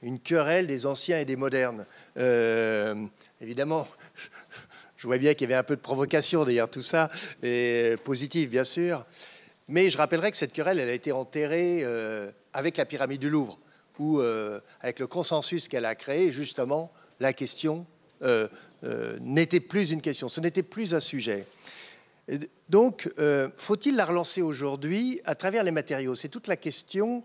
une querelle des anciens et des modernes. Évidemment, je vois bien qu'il y avait un peu de provocation derrière tout ça, et positive bien sûr. Mais je rappellerai que cette querelle, elle a été enterrée avec la pyramide du Louvre, où, avec le consensus qu'elle a créé, justement, la question n'était plus une question, ce n'était plus un sujet. Et donc, faut-il la relancer aujourd'hui à travers les matériaux? C'est toute la question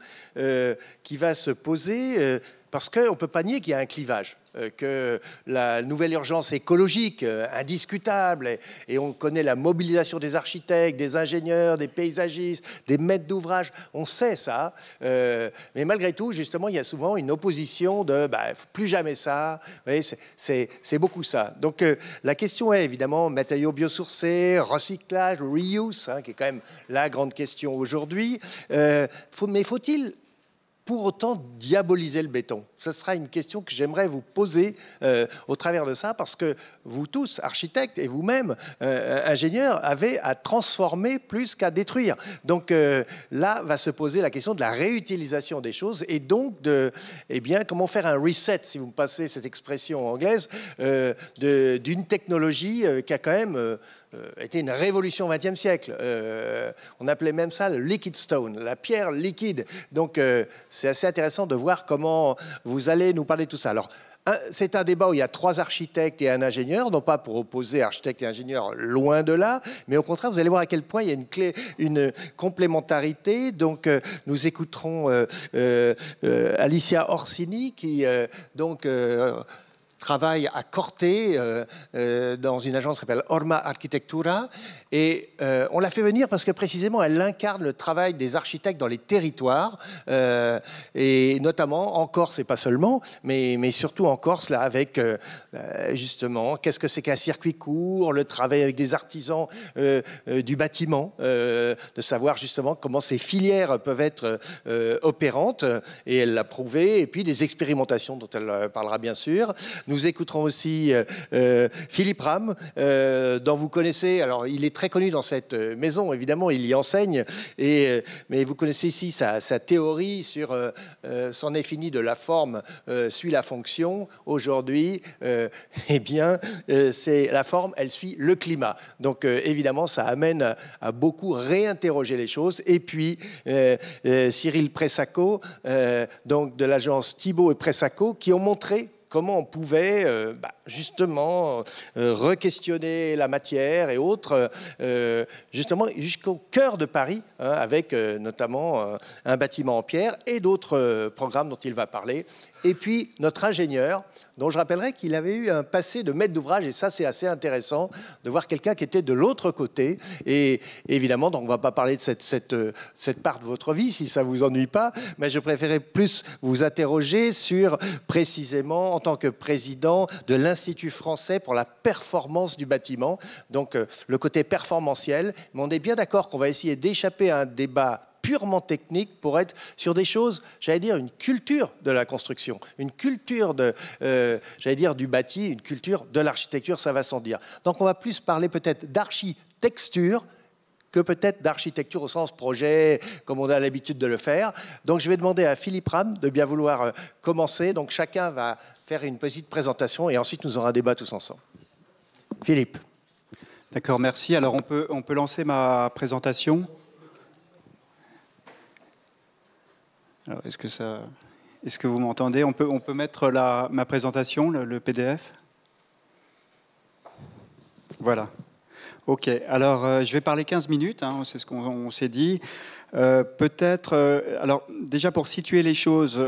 qui va se poser, parce qu'on ne peut pas nier qu'il y a un clivage, que la nouvelle urgence écologique, indiscutable, et on connaît la mobilisation des architectes, des ingénieurs, des paysagistes, des maîtres d'ouvrage, on sait ça, mais malgré tout, justement, il y a souvent une opposition de plus jamais ça, vous voyez, c'est beaucoup ça. Donc la question est évidemment matériaux biosourcés, recyclage, reuse, hein, qui est quand même la grande question aujourd'hui, mais faut-il pour autant diaboliser le béton? Ce sera une question que j'aimerais vous poser au travers de ça, parce que vous tous, architectes, et vous-même, ingénieurs, avez à transformer plus qu'à détruire. Donc là va se poser la question de la réutilisation des choses, et donc de, comment faire un reset, si vous me passez cette expression anglaise, d'une technologie qui a quand même était une révolution au XXe siècle. On appelait même ça le liquid stone, la pierre liquide. Donc, c'est assez intéressant de voir comment vous allez nous parler de tout ça. Alors, c'est un débat où il y a 3 architectes et un ingénieur, non pas pour opposer architecte et ingénieur, loin de là, mais au contraire, vous allez voir à quel point il y a une complémentarité. Donc, nous écouterons Alicia Orsini, qui travaille à Corte, dans une agence qui s'appelle Orma Arquitectura. Et on l'a fait venir parce que précisément elle incarne le travail des architectes dans les territoires, et notamment en Corse, et pas seulement, mais surtout en Corse, là, avec justement, qu'est-ce que c'est qu'un circuit court, le travail avec des artisans du bâtiment, de savoir justement comment ces filières peuvent être opérantes, et elle l'a prouvé, et puis des expérimentations dont elle parlera bien sûr. Nous écouterons aussi Philippe Ram, dont vous connaissez, alors il est très connu dans cette maison, évidemment, il y enseigne, mais vous connaissez ici sa théorie sur c'en est fini de la forme suit la fonction. Aujourd'hui, c'est la forme, elle suit le climat. Donc évidemment, ça amène à beaucoup réinterroger les choses. Et puis Cyril Pressaco, donc de l'agence Thibault et Pressaco, qui ont montré comment on pouvait justement re-questionner la matière et autres, justement jusqu'au cœur de Paris, hein, avec notamment un bâtiment en pierre et d'autres programmes dont il va parler. Et puis notre ingénieur, dont je rappellerai qu'il avait eu un passé de maître d'ouvrage, et ça c'est assez intéressant de voir quelqu'un qui était de l'autre côté. Et évidemment, donc on ne va pas parler de cette part de votre vie si ça ne vous ennuie pas, mais je préférais plus vous interroger sur précisément en tant que président de l'Institut français pour la performance du bâtiment, donc le côté performantiel. Mais on est bien d'accord qu'on va essayer d'échapper à un débat purement technique pour être sur des choses, j'allais dire, une culture de la construction, une culture j'allais dire, du bâti, une culture de l'architecture, ça va sans dire. Donc on va plus parler peut-être d'architecture que peut-être d'architecture au sens projet, comme on a l'habitude de le faire. Donc je vais demander à Philippe Ram de bien vouloir commencer. Donc chacun va faire une petite présentation et ensuite nous aurons un débat tous ensemble. Philippe. D'accord, merci. Alors on peut lancer ma présentation. Alors, est-ce que vous m'entendez? On peut mettre ma présentation, le PDF. Voilà. Ok, alors je vais parler 15 minutes, hein, c'est ce qu'on s'est dit. Alors déjà pour situer les choses,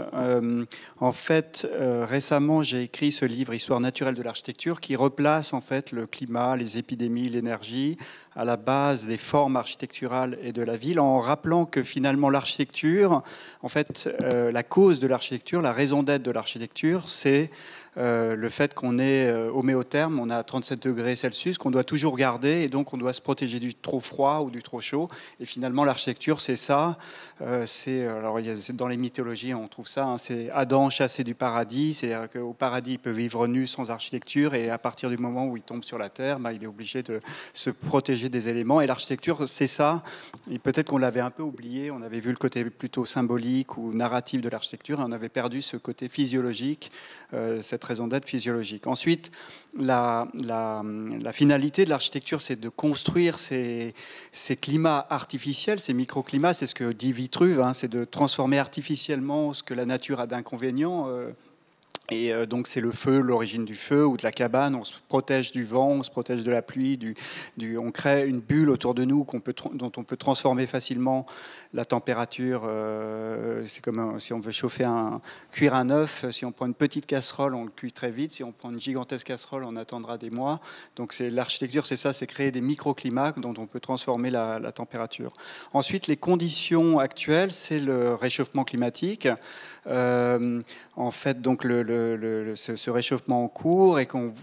en fait, récemment j'ai écrit ce livre Histoire naturelle de l'architecture qui replace en fait le climat, les épidémies, l'énergie à la base des formes architecturales et de la ville, en rappelant que finalement l'architecture, en fait, la cause de l'architecture, la raison d'être de l'architecture, c'est le fait qu'on est au méotherme, on a 37 degrés Celsius, qu'on doit toujours garder, et donc on doit se protéger du trop froid ou du trop chaud. Et finalement, l'architecture, c'est ça. Alors, dans les mythologies, on trouve ça. Hein, c'est Adam chassé du paradis, c'est-à-dire qu'au paradis, il peut vivre nu sans architecture, et à partir du moment où il tombe sur la terre, il est obligé de se protéger protéger des éléments. Et l'architecture, c'est ça. Et peut-être qu'on l'avait un peu oublié. On avait vu le côté plutôt symbolique ou narratif de l'architecture, et on avait perdu ce côté physiologique, cette raison d'être physiologique. Ensuite, la finalité de l'architecture, c'est de construire ces climats artificiels, ces microclimats. C'est ce que dit Vitruve, hein, c'est de transformer artificiellement ce que la nature a d'inconvénients. Et donc c'est le feu, l'origine du feu ou de la cabane. On se protège du vent, on se protège de la pluie, on crée une bulle autour de nous dont on peut transformer facilement la température. C'est comme si on veut cuire un œuf. Si on prend une petite casserole, on le cuit très vite. Si on prend une gigantesque casserole, on attendra des mois. Donc l'architecture, c'est ça, c'est créer des microclimats dont on peut transformer la température. Ensuite, les conditions actuelles, c'est le réchauffement climatique. En fait, donc ce réchauffement en cours et qu'on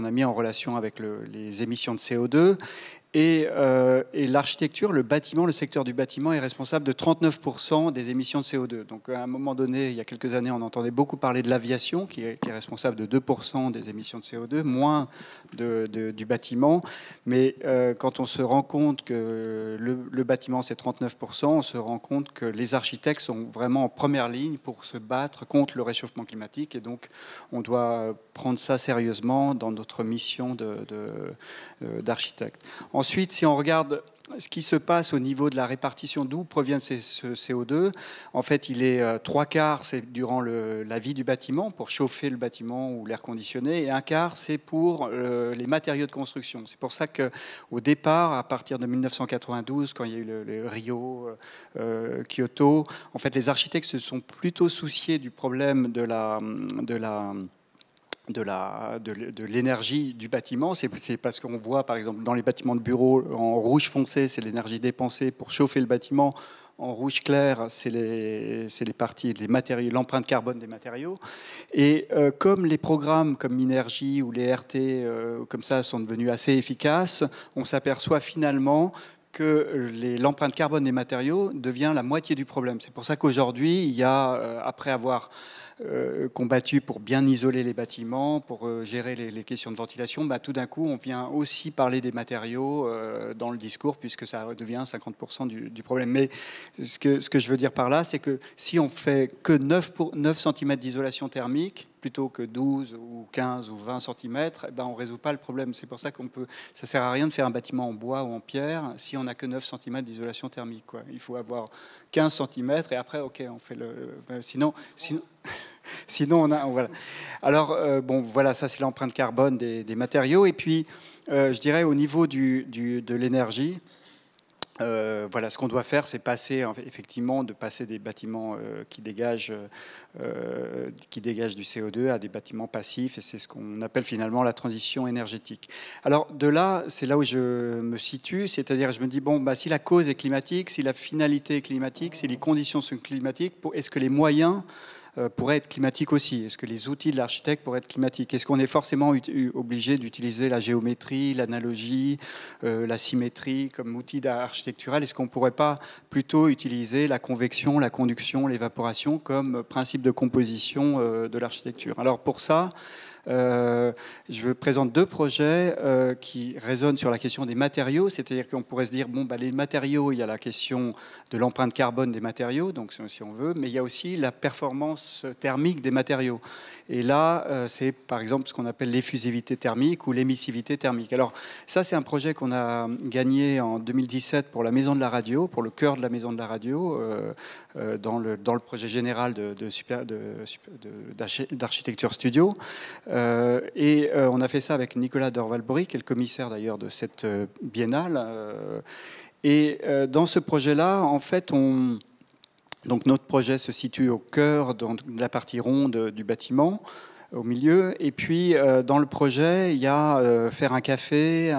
a mis en relation avec les émissions de CO2. Et l'architecture, le bâtiment, le secteur du bâtiment est responsable de 39% des émissions de CO2. Donc à un moment donné, il y a quelques années, on entendait beaucoup parler de l'aviation, qui est responsable de 2% des émissions de CO2, moins du bâtiment. Mais quand on se rend compte que le bâtiment, c'est 39%, on se rend compte que les architectes sont vraiment en première ligne pour se battre contre le réchauffement climatique. Et donc, on doit prendre ça sérieusement dans notre mission d'architecte. Ensuite, si on regarde ce qui se passe au niveau de la répartition, d'où provient ce CO2, en fait, il est 3/4, c'est durant la vie du bâtiment, pour chauffer le bâtiment ou l'air conditionné, et 1/4, c'est pour les matériaux de construction. C'est pour ça qu'au départ, à partir de 1992, quand il y a eu le Rio, Kyoto, en fait, les architectes se sont plutôt souciés du problème de l'énergie du bâtiment. C'est parce qu'on voit, par exemple, dans les bâtiments de bureau, en rouge foncé, c'est l'énergie dépensée pour chauffer le bâtiment. En rouge clair, c'est les matériaux, l'empreinte carbone des matériaux. Et comme les programmes comme Minergie ou les RT, comme ça, sont devenus assez efficaces, on s'aperçoit finalement que l'empreinte carbone des matériaux devient la moitié du problème. C'est pour ça qu'aujourd'hui, il y a, après avoir combattu pour bien isoler les bâtiments, pour gérer les questions de ventilation, tout d'un coup, on vient aussi parler des matériaux dans le discours, puisque ça devient 50% du problème. Mais ce que je veux dire par là, c'est que si on fait que 9 cm d'isolation thermique, plutôt que 12 ou 15 ou 20 cm, on ne résout pas le problème. C'est pour ça ça ne sert à rien de faire un bâtiment en bois ou en pierre si on n'a que 9 cm d'isolation thermique, quoi. Il faut avoir 15 cm et après, OK, on fait sinon voilà. Alors, voilà, ça c'est l'empreinte carbone des matériaux. Et puis, je dirais au niveau de l'énergie, voilà, ce qu'on doit faire, c'est effectivement passer des bâtiments qui dégagent du CO2 à des bâtiments passifs, et c'est ce qu'on appelle finalement la transition énergétique. Alors de là, c'est là où je me situe, c'est-à-dire je me dis, si la cause est climatique, si la finalité est climatique, si les conditions sont climatiques, est-ce que les moyens pourrait être climatique aussi? Est-ce que les outils de l'architecte pourraient être climatiques? Est-ce qu'on est forcément obligé d'utiliser la géométrie, l'analogie, la symétrie comme outil architectural? Est-ce qu'on ne pourrait pas plutôt utiliser la convection, la conduction, l'évaporation comme principe de composition de l'architecture? Alors pour ça, je présente deux projets qui résonnent sur la question des matériaux, c'est-à-dire qu'on pourrait se dire, les matériaux, il y a la question de l'empreinte carbone des matériaux, donc si on veut, mais il y a aussi la performance thermique des matériaux. Et là, c'est par exemple ce qu'on appelle l'effusivité thermique ou l'émissivité thermique. Alors ça, c'est un projet qu'on a gagné en 2017 pour la Maison de la Radio, pour le cœur de la Maison de la Radio, dans le projet général d'Architecture Studio. On a fait ça avec Nicolas Dorvalbry, qui est le commissaire d'ailleurs de cette biennale. Dans ce projet-là, en fait, donc notre projet se situe au cœur de la partie ronde du bâtiment, au milieu. Et puis, dans le projet, il y a faire un café,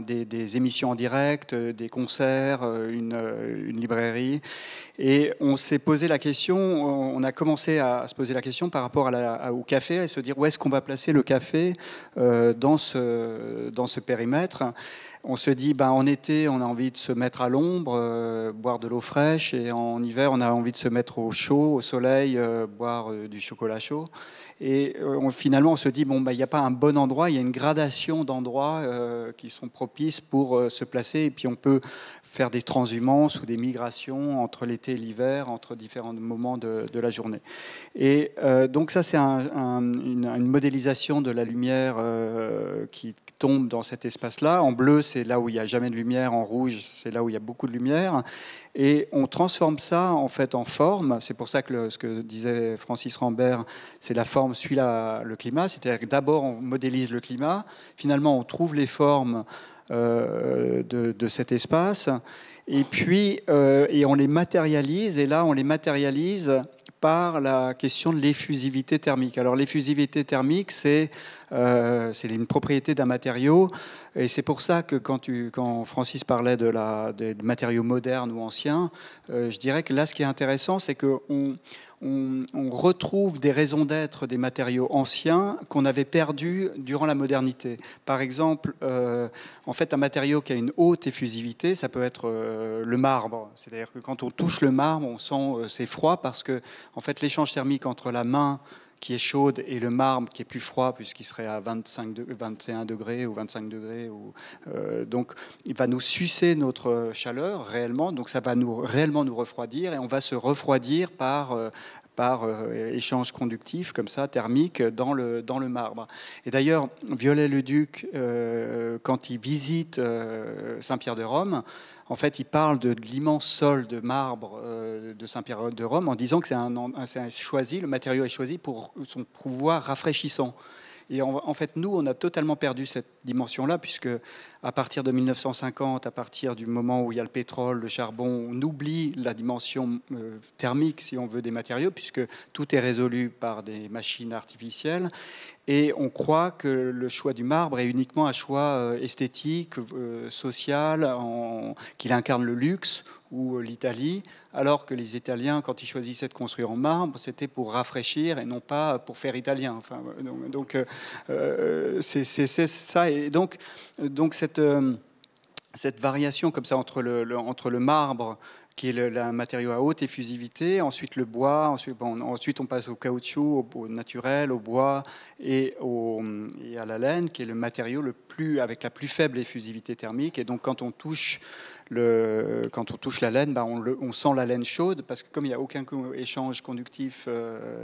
des émissions en direct, des concerts, une librairie. Et on s'est posé la question, on a commencé à se poser la question par rapport au café, et se dire où est-ce qu'on va placer le café dans ce périmètre. on se dit, en été, on a envie de se mettre à l'ombre, boire de l'eau fraîche, et en hiver, on a envie de se mettre au chaud, au soleil, boire du chocolat chaud. Et finalement, on se dit, il n'y a pas un bon endroit, il y a une gradation d'endroits qui sont propices pour se placer. Et puis, on peut faire des transhumances ou des migrations entre l'été et l'hiver, entre différents moments de la journée. Et donc, ça, c'est une modélisation de la lumière qui tombe dans cet espace-là. En bleu, c'est là où il n'y a jamais de lumière. En rouge, c'est là où il y a beaucoup de lumière. Et on transforme ça en fait en forme. C'est pour ça que ce que disait Francis Rambert, c'est la forme suit le climat. C'est-à-dire que d'abord on modélise le climat, finalement on trouve les formes de cet espace, et puis et on les matérialise. Et là on les matérialise par la question de l'effusivité thermique. Alors l'effusivité thermique, c'est une propriété d'un matériau, et c'est pour ça que quand Francis parlait des matériaux modernes ou anciens, je dirais que là, ce qui est intéressant, c'est qu'on retrouve des raisons d'être des matériaux anciens qu'on avait perdus durant la modernité. Par exemple, en fait, un matériau qui a une haute effusivité, ça peut être le marbre. C'est-à-dire que quand on touche le marbre, on sent c'est froid parce que en fait, l'échange thermique entre la main qui est chaude et le marbre qui est plus froid puisqu'il serait à 21 degrés ou 25 degrés. Donc, il va nous sucer notre chaleur réellement. Donc, ça va réellement nous refroidir, et on va se refroidir par échange conductif, comme ça, thermique, dans le marbre. Et d'ailleurs, Viollet-le-Duc, quand il visite Saint-Pierre-de-Rome, en fait, il parle de l'immense sol de marbre de Saint-Pierre-de-Rome en disant que le matériau est choisi pour son pouvoir rafraîchissant. Et en fait, nous, on a totalement perdu cette dimension-là, puisque à partir de 1950, à partir du moment où il y a le pétrole, le charbon, on oublie la dimension thermique, si on veut, des matériaux, puisque tout est résolu par des machines artificielles. Et on croit que le choix du marbre est uniquement un choix esthétique, social, qu'il incarne le luxe ou l'Italie, alors que les Italiens, quand ils choisissaient de construire en marbre, c'était pour rafraîchir et non pas pour faire italien. Enfin, donc c'est ça. Et donc cette variation comme ça entre le marbre, qui est un matériau à haute effusivité, ensuite le bois, ensuite on passe au caoutchouc, au naturel, au bois et à la laine, qui est le matériau avec la plus faible effusivité thermique. Et donc quand on touche la laine, on sent la laine chaude, parce que comme il n'y a aucun échange conductif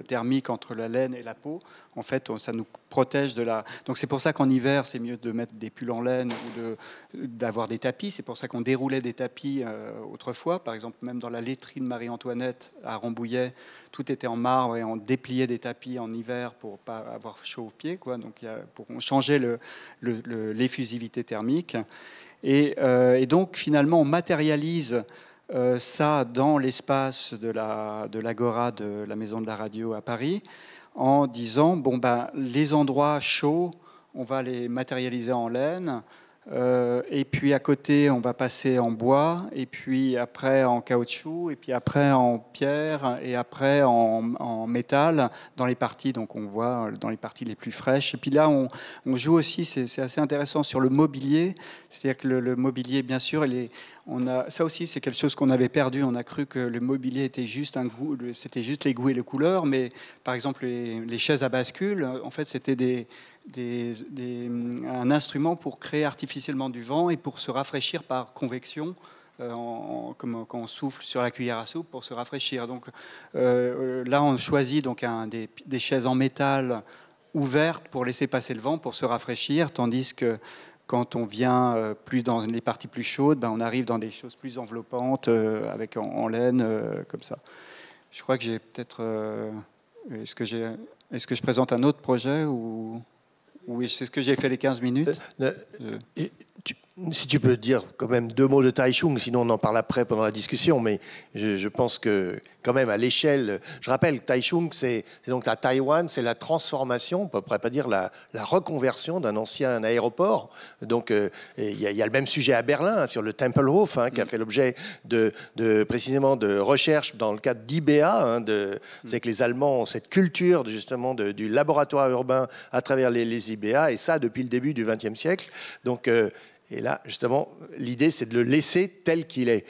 thermique entre la laine et la peau, en fait, ça nous protège de la... Donc c'est pour ça qu'en hiver, c'est mieux de mettre des pulls en laine ou d'avoir des tapis. C'est pour ça qu'on déroulait des tapis autrefois. Par exemple, même dans la laiterie de Marie-Antoinette à Rambouillet, tout était en marbre, et on dépliait des tapis en hiver pour pas avoir chaud aux pieds, quoi. Donc pour changer l'effusivité thermique. Et donc, finalement, on matérialise ça dans l'espace de l'Agora de la Maison de la Radio à Paris, en disant, les endroits chauds, on va les matérialiser en laine, et puis à côté, on va passer en bois, et puis après en caoutchouc, et puis après en pierre, et après en métal, dans les parties, donc on voit dans les parties les plus fraîches. Et puis là, on joue aussi, c'est assez intéressant, sur le mobilier. C'est-à-dire que le mobilier, bien sûr, ça aussi, c'est quelque chose qu'on avait perdu. On a cru que le mobilier était juste c'était juste les goûts et les couleurs, mais par exemple, les chaises à bascule, en fait, c'était un instrument pour créer artificiellement du vent et pour se rafraîchir par convection, comme quand on souffle sur la cuillère à soupe pour se rafraîchir. Donc là, on choisit donc des chaises en métal ouvertes pour laisser passer le vent, pour se rafraîchir, tandis que quand on vient plus dans les parties plus chaudes, on arrive dans des choses plus enveloppantes, avec en laine, comme ça. Je crois que j'ai peut-être... Est-ce que je présente un autre projet ou... Oui, c'est ce que j'ai fait les 15 minutes. Si tu peux dire quand même 2 mots de Taichung, sinon on en parle après pendant la discussion, mais je pense que quand même à l'échelle, je rappelle, Taichung, c'est donc à Taïwan, c'est la transformation, on ne pourrait pas dire la reconversion d'un ancien aéroport. Donc il y a le même sujet à Berlin, sur le Tempelhof, qui a fait l'objet précisément de recherches dans le cadre d'IBA. C'est que les Allemands ont cette culture justement du laboratoire urbain à travers les IBA, et ça depuis le début du XXe siècle. Donc Et là, justement, l'idée, c'est de le laisser tel qu'il est.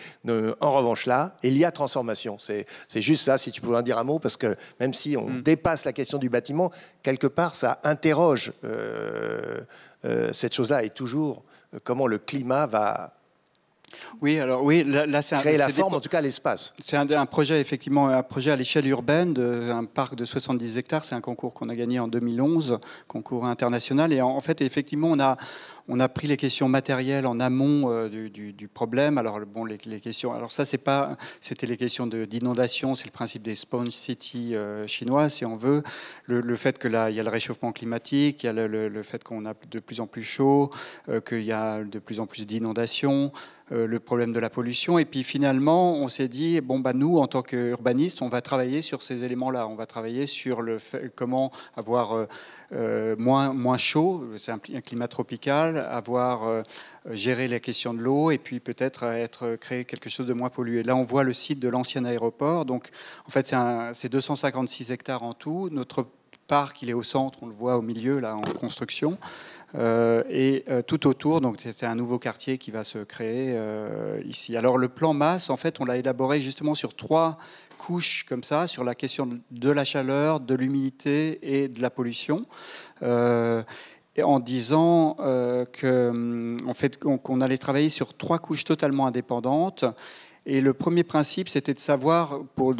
En revanche, là, il y a transformation. C'est juste ça, si tu pouvais en dire un mot, parce que même si on dépasse la question du bâtiment, quelque part, ça interroge cette chose-là, et toujours comment le climat va... Oui, alors oui, là c'est créer la forme, en tout cas l'espace. C'est un projet, effectivement, un projet à l'échelle urbaine, un parc de 70 hectares. C'est un concours qu'on a gagné en 2011, concours international. Et en fait, effectivement, on a pris les questions matérielles en amont du problème. Alors, bon, les questions. Alors ça, c'était les questions d'inondation. C'est le principe des sponge city chinois, si on veut. Le fait que là, il y a le réchauffement climatique, il y a le fait qu'on a de plus en plus chaud, qu'il y a de plus en plus d'inondations. Le problème de la pollution. Et puis finalement, on s'est dit, bon, bah, nous, en tant qu'urbanistes, on va travailler sur ces éléments-là. On va travailler sur le fait, comment avoir moins chaud, c'est un climat tropical, avoir géré la question de l'eau et puis peut-être créer quelque chose de moins pollué. Là, on voit le site de l'ancien aéroport. Donc, en fait, c'est 256 hectares en tout. Notre parc, il est au centre, on le voit au milieu, là, en construction. Et tout autour, donc c'est un nouveau quartier qui va se créer ici. Alors le plan masse, en fait, on l'a élaboré justement sur 3 couches comme ça, sur la question de la chaleur, de l'humidité et de la pollution. Et en disant qu'on allait travailler sur 3 couches totalement indépendantes. Et le premier principe, c'était de savoir, pour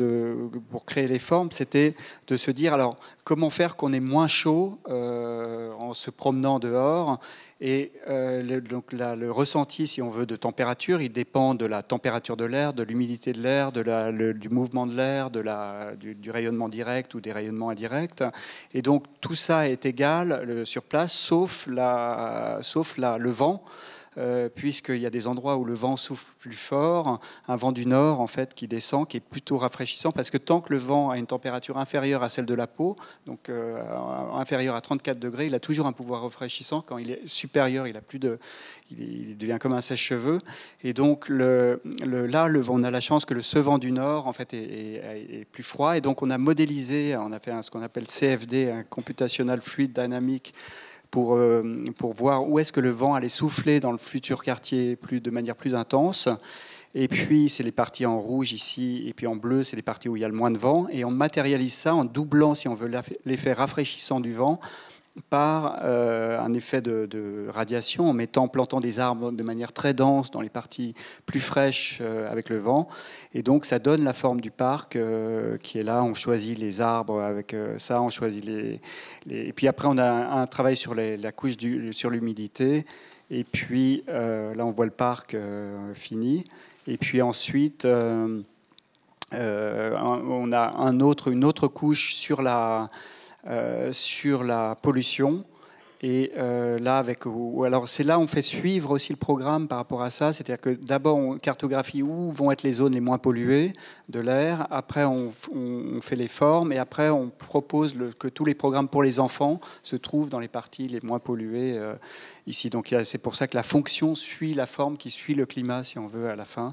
créer les formes, c'était de se dire, alors, comment faire qu'on ait moins chaud en se promenant dehors. Et donc le ressenti, si on veut, de température, il dépend de la température de l'air, de l'humidité de l'air, du mouvement de l'air, du rayonnement direct ou des rayonnements indirects. Et donc, tout ça est égal sur place, sauf le vent. Puisqu'il y a des endroits où le vent souffle plus fort, un vent du nord en fait qui descend, qui est plutôt rafraîchissant, parce que tant que le vent a une température inférieure à celle de la peau, donc inférieure à 34 degrés, il a toujours un pouvoir rafraîchissant. Quand il est supérieur, il devient comme un sèche-cheveux. Et donc là, on a la chance que ce vent du nord en fait est plus froid, et donc on a modélisé, on a fait ce qu'on appelle CFD, un Computational Fluid Dynamic, pour voir où est-ce que le vent allait souffler dans le futur quartier de manière plus intense. Et puis, c'est les parties en rouge ici, et puis en bleu, c'est les parties où il y a le moins de vent. Et on matérialise ça en doublant, si on veut, l'effet rafraîchissant du vent par un effet de radiation, en plantant des arbres de manière très dense dans les parties plus fraîches avec le vent. Et donc, ça donne la forme du parc qui est là. On choisit les arbres avec ça, on choisit Et puis après, on a un travail sur la couche sur l'humidité. Et puis, là, on voit le parc fini. Et puis ensuite, on a une autre couche sur la pollution. Et là, alors c'est là on fait suivre aussi le programme par rapport à ça. C'est-à-dire que d'abord, on cartographie où vont être les zones les moins polluées de l'air. Après, on fait les formes. Et après, on propose que tous les programmes pour les enfants se trouvent dans les parties les moins polluées ici. Donc, c'est pour ça que la fonction suit la forme qui suit le climat, si on veut, à la fin.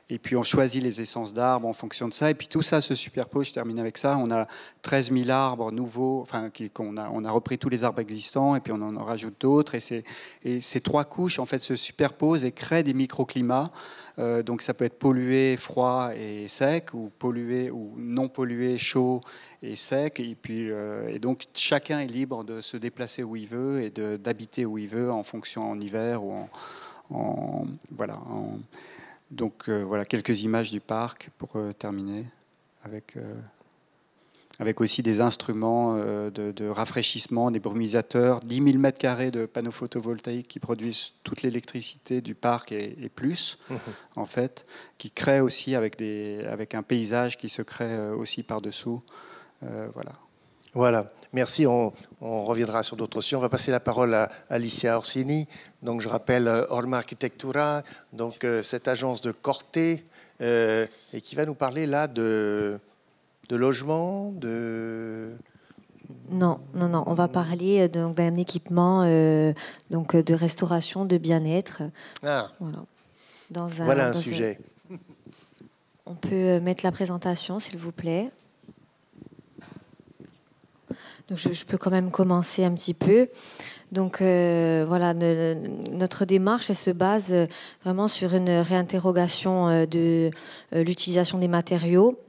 Et puis on choisit les essences d'arbres en fonction de ça. Et puis tout ça se superpose, je termine avec ça. On a 13 000 arbres nouveaux, on a repris tous les arbres existants et puis on en rajoute d'autres. Et ces 3 couches en fait se superposent et créent des microclimats. Donc ça peut être pollué, froid et sec, ou pollué ou non pollué, chaud et sec. Et puis et donc chacun est libre de se déplacer où il veut et d'habiter où il veut en fonction en hiver ou voilà. Donc voilà quelques images du parc pour terminer, avec aussi des instruments de rafraîchissement, des brumisateurs, 10 000 mètres carrés de panneaux photovoltaïques qui produisent toute l'électricité du parc et plus, en fait, qui créent aussi avec un paysage qui se crée aussi par-dessous. Voilà. Voilà, merci. On reviendra sur d'autres sujets. On va passer la parole à Alicia Orsini. Donc, je rappelle Orma Architectura, donc cette agence de Corte, et qui va nous parler là de logement, Non. On va parler d'un équipement de restauration, de bien-être. Ah. Voilà. Voilà un sujet. On peut mettre la présentation, s'il vous plaît. Donc je peux quand même commencer un petit peu. Donc voilà, notre démarche, elle se base vraiment sur une réinterrogation de l'utilisation des matériaux.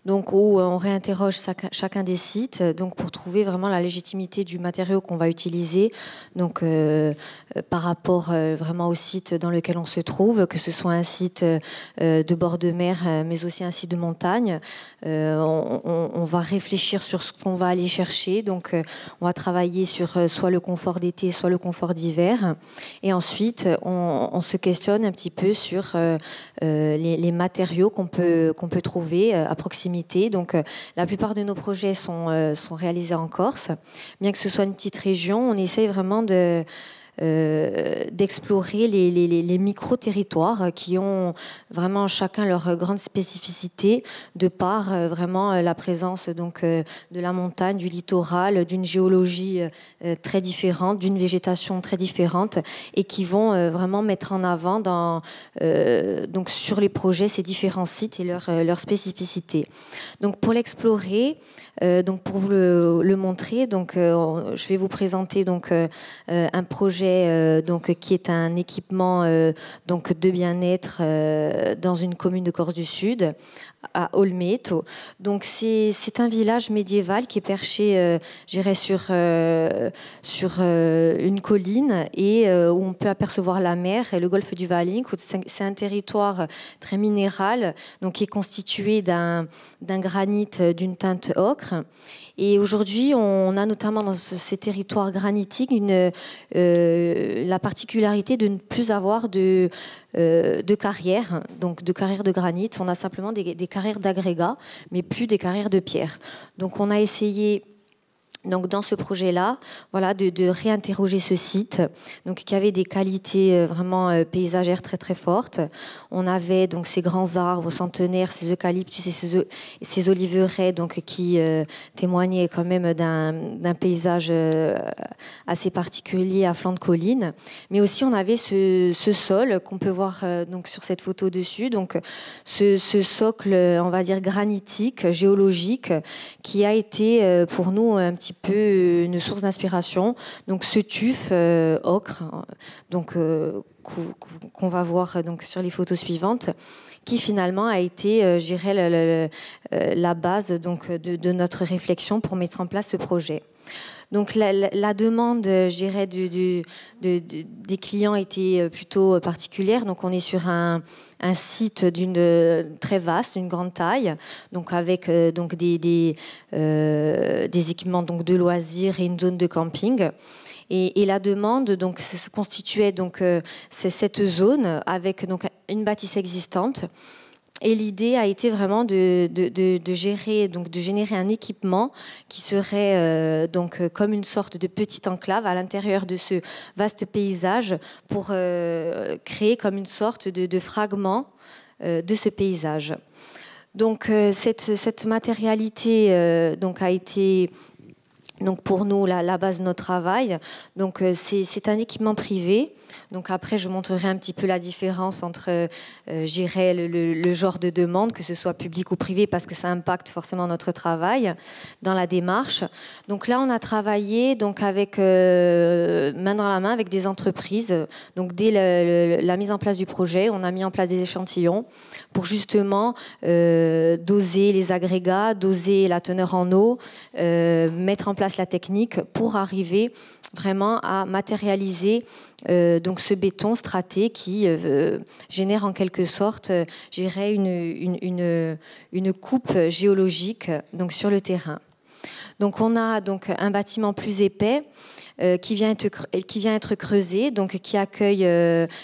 Donc où on réinterroge chacun des sites donc pour trouver vraiment la légitimité du matériau qu'on va utiliser donc par rapport vraiment au site dans lequel on se trouve, que ce soit un site de bord de mer mais aussi un site de montagne. On va réfléchir sur ce qu'on va aller chercher, donc on va travailler sur soit le confort d'été, soit le confort d'hiver, et ensuite on se questionne un petit peu sur les matériaux qu'on peut trouver à proximité. Donc la plupart de nos projets sont réalisés en Corse. Bien que ce soit une petite région, on essaye vraiment d'explorer les micro-territoires qui ont vraiment chacun leur grande spécificité de par vraiment la présence donc, de la montagne, du littoral, d'une géologie très différente, d'une végétation très différente, et qui vont vraiment mettre en avant donc sur les projets ces différents sites et leur spécificité. Donc pour l'explorer, donc pour vous le montrer, donc je vais vous présenter donc un projet donc qui est un équipement donc de bien-être dans une commune de Corse du Sud, à Olmeto. Donc c'est un village médiéval qui est perché, je dirais, sur une colline et où on peut apercevoir la mer et le golfe du Valinque. C'est un territoire très minéral, donc qui est constitué d'un granit d'une teinte ocre. Et aujourd'hui, on a notamment dans ces territoires granitiques la particularité de ne plus avoir de carrières, donc de carrières de granit. On a simplement des carrières d'agrégats, mais plus des carrières de pierre. Donc on a essayé, donc dans ce projet-là, voilà, de réinterroger ce site, donc qui avait des qualités vraiment paysagères très très fortes. On avait donc ces grands arbres centenaires, ces eucalyptus et ces oliveraies, donc qui témoignaient quand même d'un paysage assez particulier à flanc de colline. Mais aussi on avait ce sol qu'on peut voir donc sur cette photo dessus, donc ce socle, on va dire granitique, géologique, qui a été pour nous un petit peu une source d'inspiration. Donc ce tuf ocre, donc qu'on va voir donc sur les photos suivantes, qui finalement a été, je dirais, la base donc de notre réflexion pour mettre en place ce projet. Donc la demande, je dirais, des clients était plutôt particulière. Donc on est sur un site très vaste, d'une grande taille, donc avec donc des équipements donc de loisirs et une zone de camping. Et la demande donc se constituait donc c'est cette zone avec donc une bâtisse existante. Et l'idée a été vraiment de gérer, donc de générer un équipement qui serait donc comme une sorte de petite enclave à l'intérieur de ce vaste paysage pour créer comme une sorte de fragment de ce paysage. Donc cette matérialité donc a été donc pour nous la base de notre travail. Donc c'est un équipement privé. Donc après, je montrerai un petit peu la différence entre, j'irai le genre de demande, que ce soit public ou privé, parce que ça impacte forcément notre travail dans la démarche. Donc là, on a travaillé donc avec main dans la main avec des entreprises. Donc dès la mise en place du projet, on a mis en place des échantillons pour justement doser les agrégats, doser la teneur en eau, mettre en place la technique pour arriver vraiment à matérialiser donc ce béton straté qui génère en quelque sorte, je dirais, une coupe géologique donc sur le terrain. Donc on a donc un bâtiment plus épais qui vient être creusé, donc qui accueille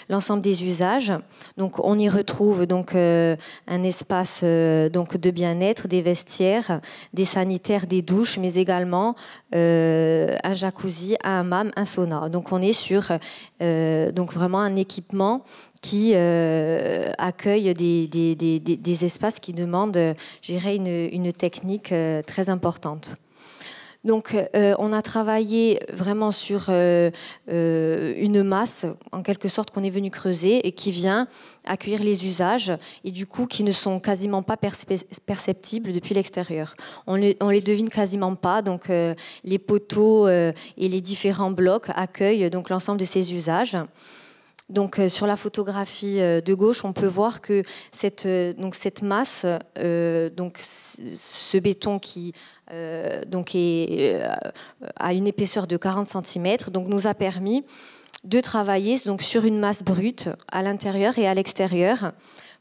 l'ensemble des usages. Donc on y retrouve donc un espace donc de bien-être, des vestiaires, des sanitaires, des douches, mais également un jacuzzi, un hammam, un sauna. Donc on est sur donc vraiment un équipement qui accueille des espaces qui demandent, je dirais, une technique très importante. Donc, on a travaillé vraiment sur une masse, en quelque sorte, qu'on est venu creuser et qui vient accueillir les usages et du coup qui ne sont quasiment pas perceptibles depuis l'extérieur. On les devine quasiment pas. Donc, les poteaux et les différents blocs accueillent donc l'ensemble de ces usages. Donc, sur la photographie de gauche, on peut voir que cette masse, donc ce béton qui a une épaisseur de 40 cm, donc nous a permis de travailler donc, sur une masse brute à l'intérieur et à l'extérieur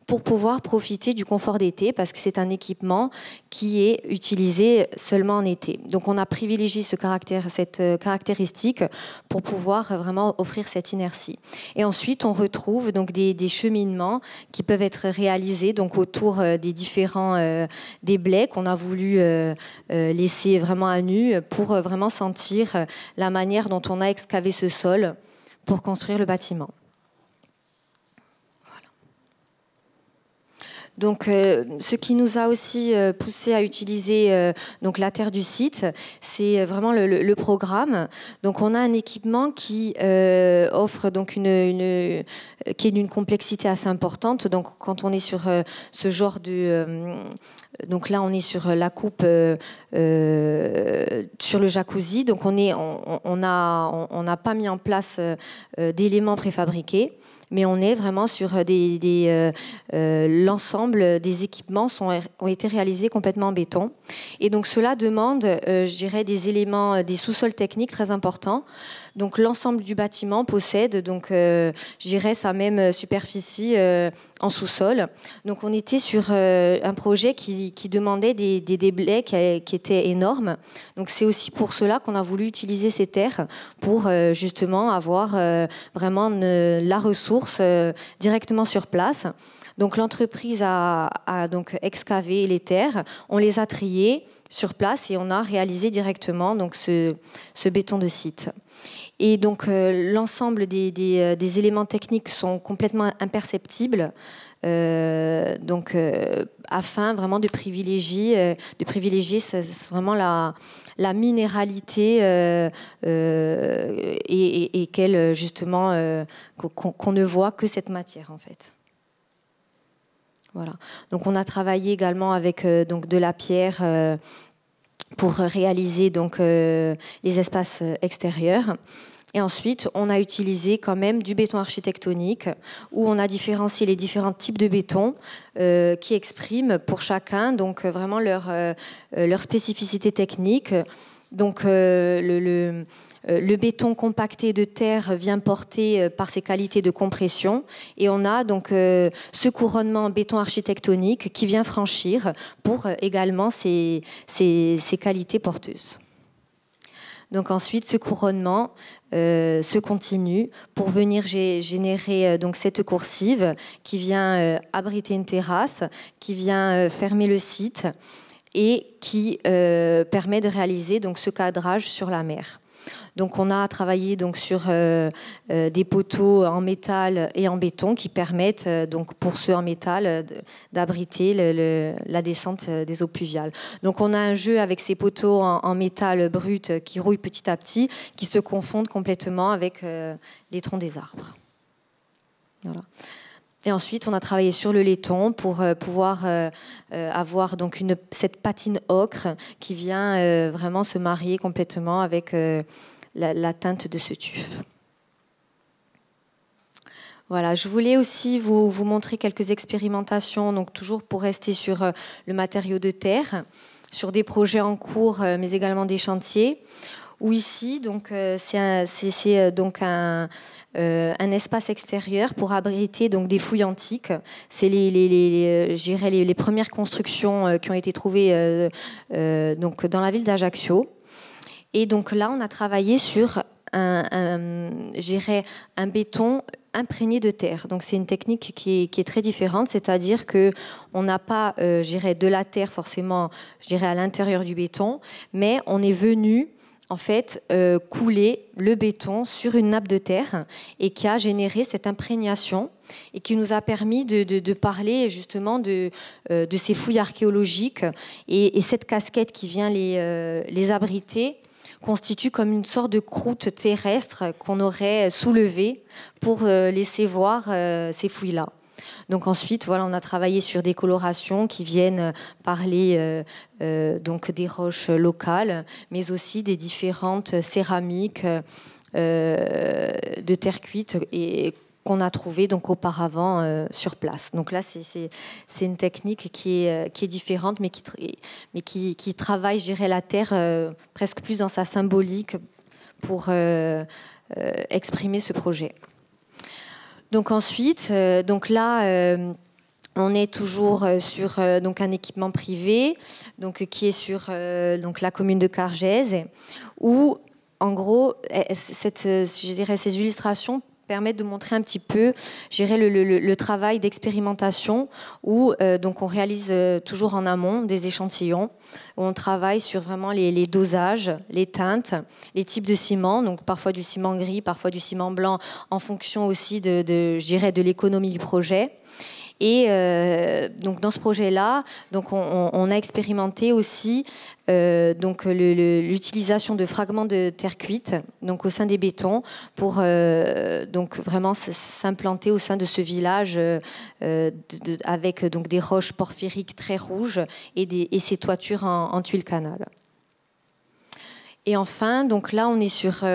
pour pouvoir profiter du confort d'été, parce que c'est un équipement qui est utilisé seulement en été. Donc on a privilégié cette caractéristique pour pouvoir vraiment offrir cette inertie. Et ensuite, on retrouve donc des cheminements qui peuvent être réalisés donc, autour des différents des blés qu'on a voulu laisser vraiment à nu pour vraiment sentir la manière dont on a excavé ce sol pour construire le bâtiment. Donc, ce qui nous a aussi poussé à utiliser donc la terre du site, c'est vraiment le programme. Donc, on a un équipement qui offre donc qui est d'une complexité assez importante. Donc, quand on est sur ce genre de donc là, on est sur la coupe sur le jacuzzi. Donc, on n'a pas mis en place d'éléments préfabriqués. Mais on est vraiment sur l'ensemble des équipements ont été réalisés complètement en béton. Et donc cela demande, je dirais, des éléments, des sous-sols techniques très importants. Donc l'ensemble du bâtiment possède, donc, je dirais, sa même superficie en sous-sol. Donc on était sur un projet qui demandait des déblais qui étaient énormes. Donc c'est aussi pour cela qu'on a voulu utiliser ces terres pour justement avoir vraiment la ressource directement sur place. Donc l'entreprise a donc excavé les terres, on les a triées sur place et on a réalisé directement donc ce béton de site. Et donc l'ensemble des éléments techniques sont complètement imperceptibles, donc afin vraiment de privilégier vraiment la minéralité et qu'elle justement qu'on ne voit que cette matière en fait. Voilà. Donc on a travaillé également avec donc de la pierre pour réaliser donc les espaces extérieurs. Et ensuite, on a utilisé quand même du béton architectonique où on a différencié les différents types de béton qui expriment pour chacun donc vraiment leur spécificité technique. Donc le béton compacté de terre vient porter par ses qualités de compression et on a donc ce couronnement en béton architectonique qui vient franchir pour également ses qualités porteuses. Donc ensuite, ce couronnement se continue pour venir générer donc cette coursive qui vient abriter une terrasse, qui vient fermer le site et qui permet de réaliser donc ce cadrage sur la mer. Donc on a travaillé donc sur des poteaux en métal et en béton qui permettent donc pour ceux en métal d'abriter la descente des eaux pluviales. Donc on a un jeu avec ces poteaux en métal brut qui rouillent petit à petit, qui se confondent complètement avec les troncs des arbres. Voilà. Et ensuite, on a travaillé sur le laiton pour pouvoir avoir donc cette patine ocre qui vient vraiment se marier complètement avec la teinte de ce tuf. Voilà, je voulais aussi vous montrer quelques expérimentations, donc toujours pour rester sur le matériau de terre, sur des projets en cours, mais également des chantiers. Où ici, donc, c'est donc un espace extérieur pour abriter donc des fouilles antiques. C'est les premières constructions qui ont été trouvées donc dans la ville d'Ajaccio. Et donc là, on a travaillé sur un béton imprégné de terre. Donc c'est une technique qui est très différente, c'est-à-dire que on n'a pas, de la terre forcément, à l'intérieur du béton, mais on est venu en fait, coulé le béton sur une nappe de terre et qui a généré cette imprégnation et qui nous a permis de parler justement de ces fouilles archéologiques. Et cette casquette qui vient les abriter constitue comme une sorte de croûte terrestre qu'on aurait soulevée pour laisser voir ces fouilles-là. Donc ensuite, voilà, on a travaillé sur des colorations qui viennent parler donc des roches locales, mais aussi des différentes céramiques de terre cuite et qu'on a trouvées donc auparavant sur place. Donc là, c'est une technique qui est différente, mais qui travaille, je dirais, la terre presque plus dans sa symbolique pour exprimer ce projet. Donc ensuite, donc là, on est toujours sur donc un équipement privé, donc qui est sur donc la commune de Cargèse, où en gros, je dirais, ces illustrations permettent de montrer un petit peu, je dirais, le travail d'expérimentation où donc on réalise toujours en amont des échantillons, où on travaille sur vraiment les dosages, les teintes, les types de ciment, donc parfois du ciment gris, parfois du ciment blanc, en fonction aussi je dirais, de l'économie du projet. Et donc dans ce projet-là, donc on a expérimenté aussi donc l'utilisation de fragments de terre cuite, donc au sein des bétons, pour donc vraiment s'implanter au sein de ce village avec donc des roches porphyriques très rouges et ces toitures en tuiles canal. Et enfin, donc là on est sur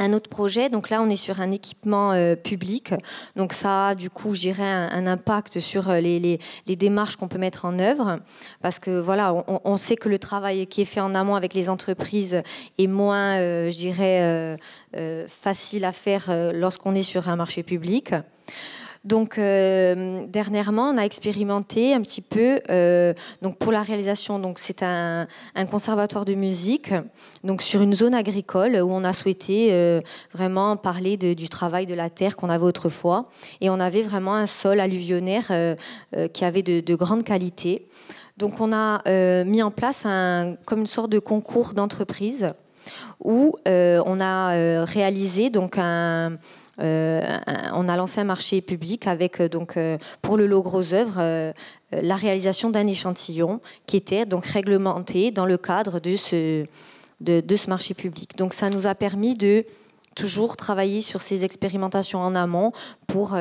un autre projet, donc là on est sur un équipement public, donc ça a du coup je dirais un impact sur les démarches qu'on peut mettre en œuvre, parce que voilà, on sait que le travail qui est fait en amont avec les entreprises est moins je dirais facile à faire lorsqu'on est sur un marché public. Donc dernièrement, on a expérimenté un petit peu donc pour la réalisation. Donc c'est un conservatoire de musique, donc sur une zone agricole où on a souhaité vraiment parler du travail de la terre qu'on avait autrefois, et on avait vraiment un sol alluvionnaire qui avait de grande qualité. Donc on a mis en place comme une sorte de concours d'entreprise où on a réalisé donc on a lancé un marché public avec donc pour le lot gros œuvre la réalisation d'un échantillon qui était donc réglementé dans le cadre de ce marché public. Donc ça nous a permis de toujours travailler sur ces expérimentations en amont pour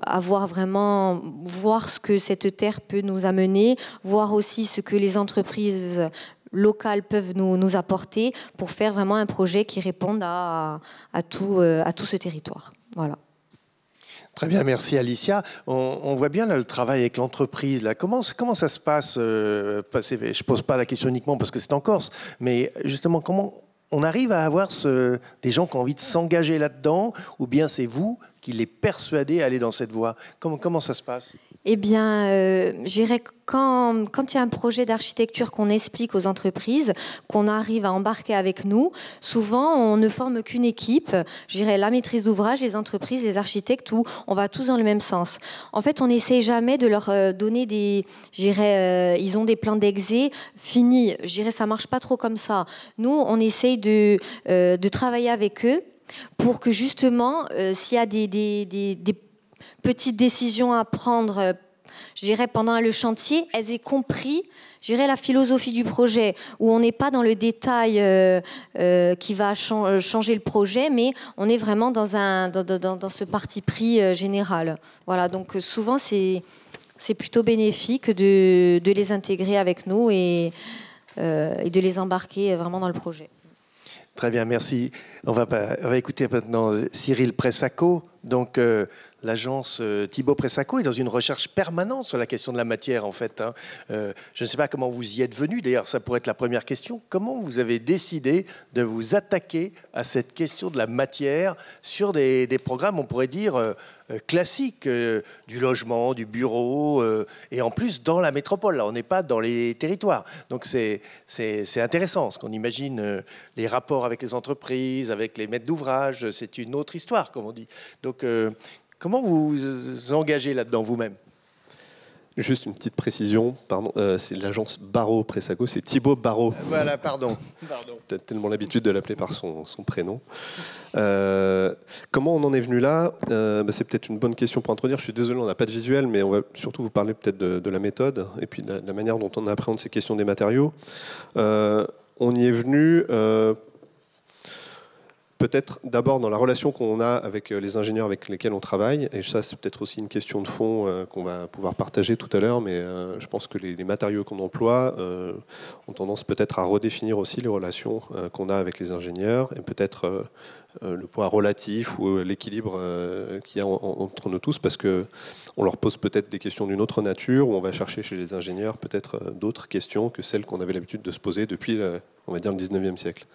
avoir vraiment voir ce que cette terre peut nous amener, voir aussi ce que les entreprises locales peuvent nous apporter pour faire vraiment un projet qui réponde à tout ce territoire. Voilà. Très bien, merci Alicia. On voit bien là, le travail avec l'entreprise. Là. Comment ça se passe je ne pose pas la question uniquement parce que c'est en Corse, mais justement, comment on arrive à avoir des gens qui ont envie de s'engager là-dedans, ou bien c'est vous qui les persuadez à aller dans cette voie? Comment ça se passe? Eh bien, je dirais que quand il y a un projet d'architecture qu'on explique aux entreprises, qu'on arrive à embarquer avec nous, souvent on ne forme qu'une équipe, je dirais la maîtrise d'ouvrage, les entreprises, les architectes, où on va tous dans le même sens. En fait, on n'essaie jamais de leur donner ils ont des plans d'exé finis. Je dirais, ça marche pas trop comme ça. Nous, on essaye de travailler avec eux pour que justement, s'il y a des petites décisions à prendre, je dirais, pendant le chantier, elles aient compris, je dirais, la philosophie du projet, où on n'est pas dans le détail qui va changer le projet, mais on est vraiment dans ce parti pris général. Voilà, donc souvent, c'est plutôt bénéfique de les intégrer avec nous et de les embarquer vraiment dans le projet. Très bien, merci. On va écouter maintenant Cyril Pressaco. Donc, l'agence Thibaut Pressaco est dans une recherche permanente sur la question de la matière, en fait. Je ne sais pas comment vous y êtes venu. D'ailleurs, ça pourrait être la première question. Comment vous avez décidé de vous attaquer à cette question de la matière sur des programmes, on pourrait dire, classiques, du logement, du bureau, et en plus dans la métropole. Là, on n'est pas dans les territoires. Donc, c'est intéressant, parce qu'on imagine les rapports avec les entreprises, avec les maîtres d'ouvrage. C'est une autre histoire, comme on dit. Donc, comment vous vous engagez là-dedans vous-même? Juste une petite précision, pardon, c'est l'agence Barraud-Pressaco, c'est Thibaut Barraud. Voilà, pardon. Peut-être tellement l'habitude de l'appeler par son prénom. Comment on en est venu là? C'est peut-être une bonne question pour introduire. Je suis désolé, on n'a pas de visuel, mais on va surtout vous parler peut-être de la méthode et puis de la manière dont on appréhende ces questions des matériaux. On y est venu... peut-être d'abord dans la relation qu'on a avec les ingénieurs avec lesquels on travaille, et ça c'est peut-être aussi une question de fond qu'on va pouvoir partager tout à l'heure, mais je pense que les matériaux qu'on emploie ont tendance peut-être à redéfinir aussi les relations qu'on a avec les ingénieurs, et peut-être le poids relatif ou l'équilibre qu'il y a entre nous tous, parce qu'on leur pose peut-être des questions d'une autre nature, ou on va chercher chez les ingénieurs peut-être d'autres questions que celles qu'on avait l'habitude de se poser depuis, on va dire, le 19e siècle.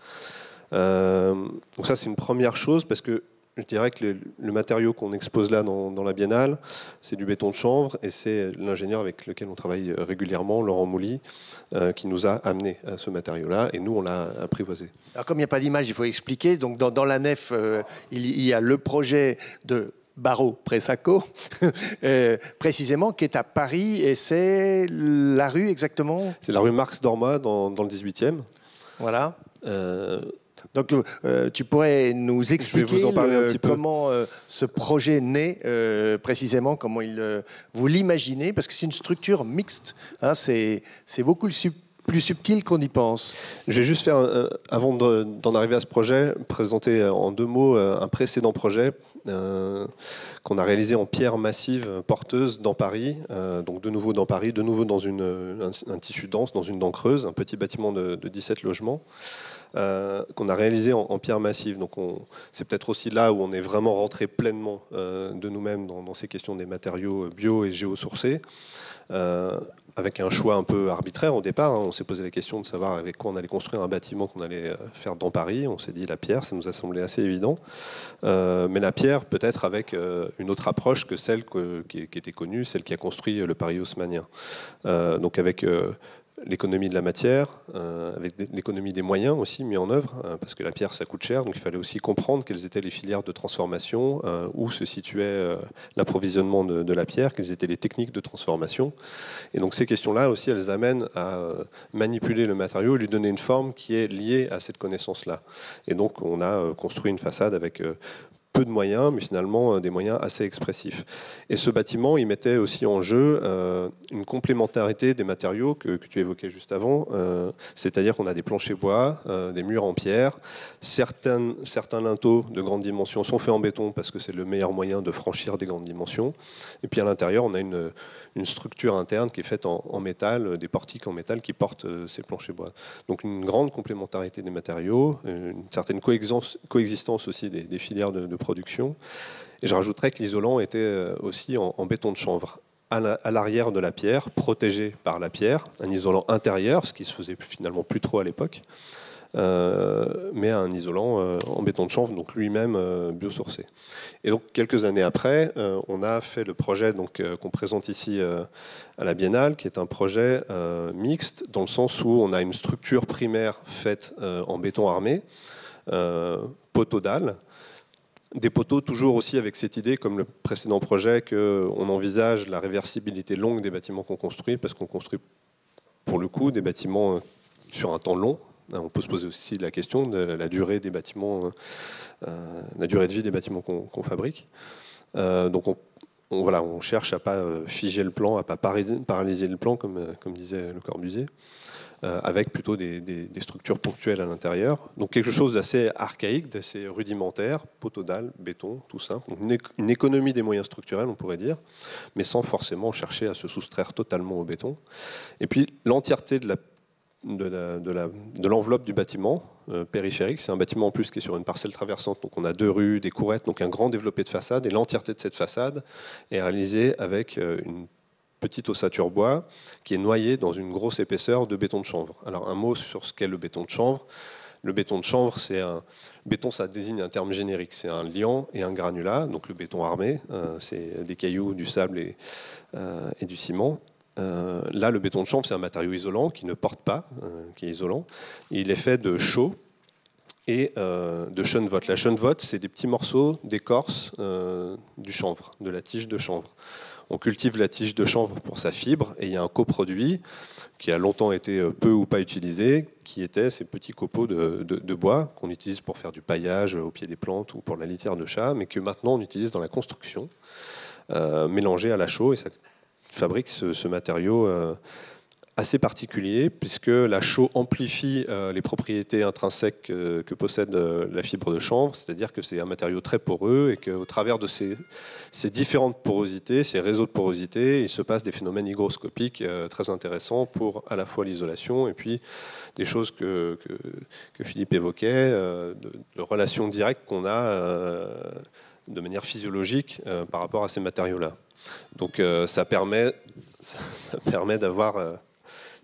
Donc ça c'est une première chose, parce que je dirais que le matériau qu'on expose là dans la Biennale, c'est du béton de chanvre, et c'est l'ingénieur avec lequel on travaille régulièrement, Laurent Mouly, qui nous a amené à ce matériau-là, et nous on l'a apprivoisé. Alors comme il n'y a pas d'image, il faut expliquer. Donc dans la nef, il y a le projet de Barraud-Pressaco, précisément, qui est à Paris, et c'est la rue exactement? C'est la rue Marx d'Orma dans le 18e. Voilà. Donc, tu pourrais nous expliquer vous en parler un petit peu. Comment ce projet naît précisément, comment vous l'imaginez, parce que c'est une structure mixte, hein, c'est beaucoup plus subtil qu'on y pense. Je vais juste faire, avant d'en arriver à ce projet, présenter en 2 mots un précédent projet qu'on a réalisé en pierre massive porteuse dans Paris, donc de nouveau dans Paris, de nouveau dans un tissu dense, dans une dent creuse, un petit bâtiment de 17 logements. Qu'on a réalisé en pierre massive. Donc c'est peut-être aussi là où on est vraiment rentré pleinement de nous-mêmes dans ces questions des matériaux bio et géosourcés, avec un choix un peu arbitraire au départ. Hein. On s'est posé la question de savoir avec quoi on allait construire un bâtiment qu'on allait faire dans Paris. On s'est dit la pierre, ça nous a semblé assez évident. Mais la pierre peut-être avec une autre approche que celle qui était connue, celle qui a construit le Paris haussmannien. Donc avec... l'économie de la matière, avec l'économie des moyens aussi mis en œuvre, parce que la pierre ça coûte cher, donc il fallait aussi comprendre quelles étaient les filières de transformation, où se situait l'approvisionnement de la pierre, quelles étaient les techniques de transformation. Et donc ces questions-là aussi, elles amènent à manipuler le matériau, lui donner une forme qui est liée à cette connaissance-là. Et donc on a construit une façade avec peu de moyens, mais finalement des moyens assez expressifs. Et ce bâtiment, il mettait aussi en jeu une complémentarité des matériaux que tu évoquais juste avant, c'est-à-dire qu'on a des planchers bois, des murs en pierre, certains linteaux de grande dimension sont faits en béton parce que c'est le meilleur moyen de franchir des grandes dimensions. Et puis à l'intérieur, on a une structure interne qui est faite en métal, des portiques en métal qui portent ces planchers bois. Donc une grande complémentarité des matériaux, une certaine coexistence aussi des filières de production. Et je rajouterais que l'isolant était aussi en béton de chanvre, à l'arrière de la pierre, protégé par la pierre, un isolant intérieur, ce qui se faisait finalement plus trop à l'époque, mais un isolant en béton de chanvre, donc lui-même biosourcé. Et donc quelques années après, on a fait le projet qu'on présente ici à la Biennale, qui est un projet mixte, dans le sens où on a une structure primaire faite en béton armé, poteaux dalles, des poteaux toujours aussi avec cette idée, comme le précédent projet, qu'on envisage la réversibilité longue des bâtiments qu'on construit, parce qu'on construit pour le coup des bâtiments sur un temps long. On peut se poser aussi la question de la durée des bâtiments, la durée de vie des bâtiments qu'on fabrique. Donc on cherche à ne pas figer le plan, à ne pas paralyser le plan, comme disait Le Corbusier, avec plutôt des structures ponctuelles à l'intérieur. Donc quelque chose d'assez archaïque, d'assez rudimentaire, poteaux dalles, béton, tout ça. Donc une économie des moyens structurels, on pourrait dire, mais sans forcément chercher à se soustraire totalement au béton. Et puis l'entièreté de l'enveloppe du bâtiment périphérique, c'est un bâtiment en plus qui est sur une parcelle traversante, donc on a 2 rues, des courettes, donc un grand développé de façade, et l'entièreté de cette façade est réalisée avec une petite ossature bois qui est noyée dans une grosse épaisseur de béton de chanvre. Alors un mot sur ce qu'est le béton de chanvre. Le béton de chanvre, béton, ça désigne un terme générique, c'est un liant et un granulat, donc le béton armé, c'est des cailloux, du sable et du ciment. Là, le béton de chanvre, c'est un matériau isolant qui ne porte pas, qui est isolant. Il est fait de chaux et de chènevotte. La chènevotte, c'est des petits morceaux d'écorce du chanvre, de la tige de chanvre. On cultive la tige de chanvre pour sa fibre et il y a un coproduit qui a longtemps été peu ou pas utilisé, qui étaient ces petits copeaux de bois qu'on utilise pour faire du paillage au pied des plantes ou pour la litière de chat, mais que maintenant on utilise dans la construction, mélangé à la chaux, et ça fabrique ce matériau assez particulier, puisque la chaux amplifie les propriétés intrinsèques que possède la fibre de chanvre, c'est-à-dire que c'est un matériau très poreux et qu'au travers de ces différentes porosités, ces réseaux de porosité, il se passe des phénomènes hygroscopiques très intéressants pour à la fois l'isolation et puis des choses que Philippe évoquait, de relations directes qu'on a de manière physiologique par rapport à ces matériaux-là. Donc ça permet d'avoir...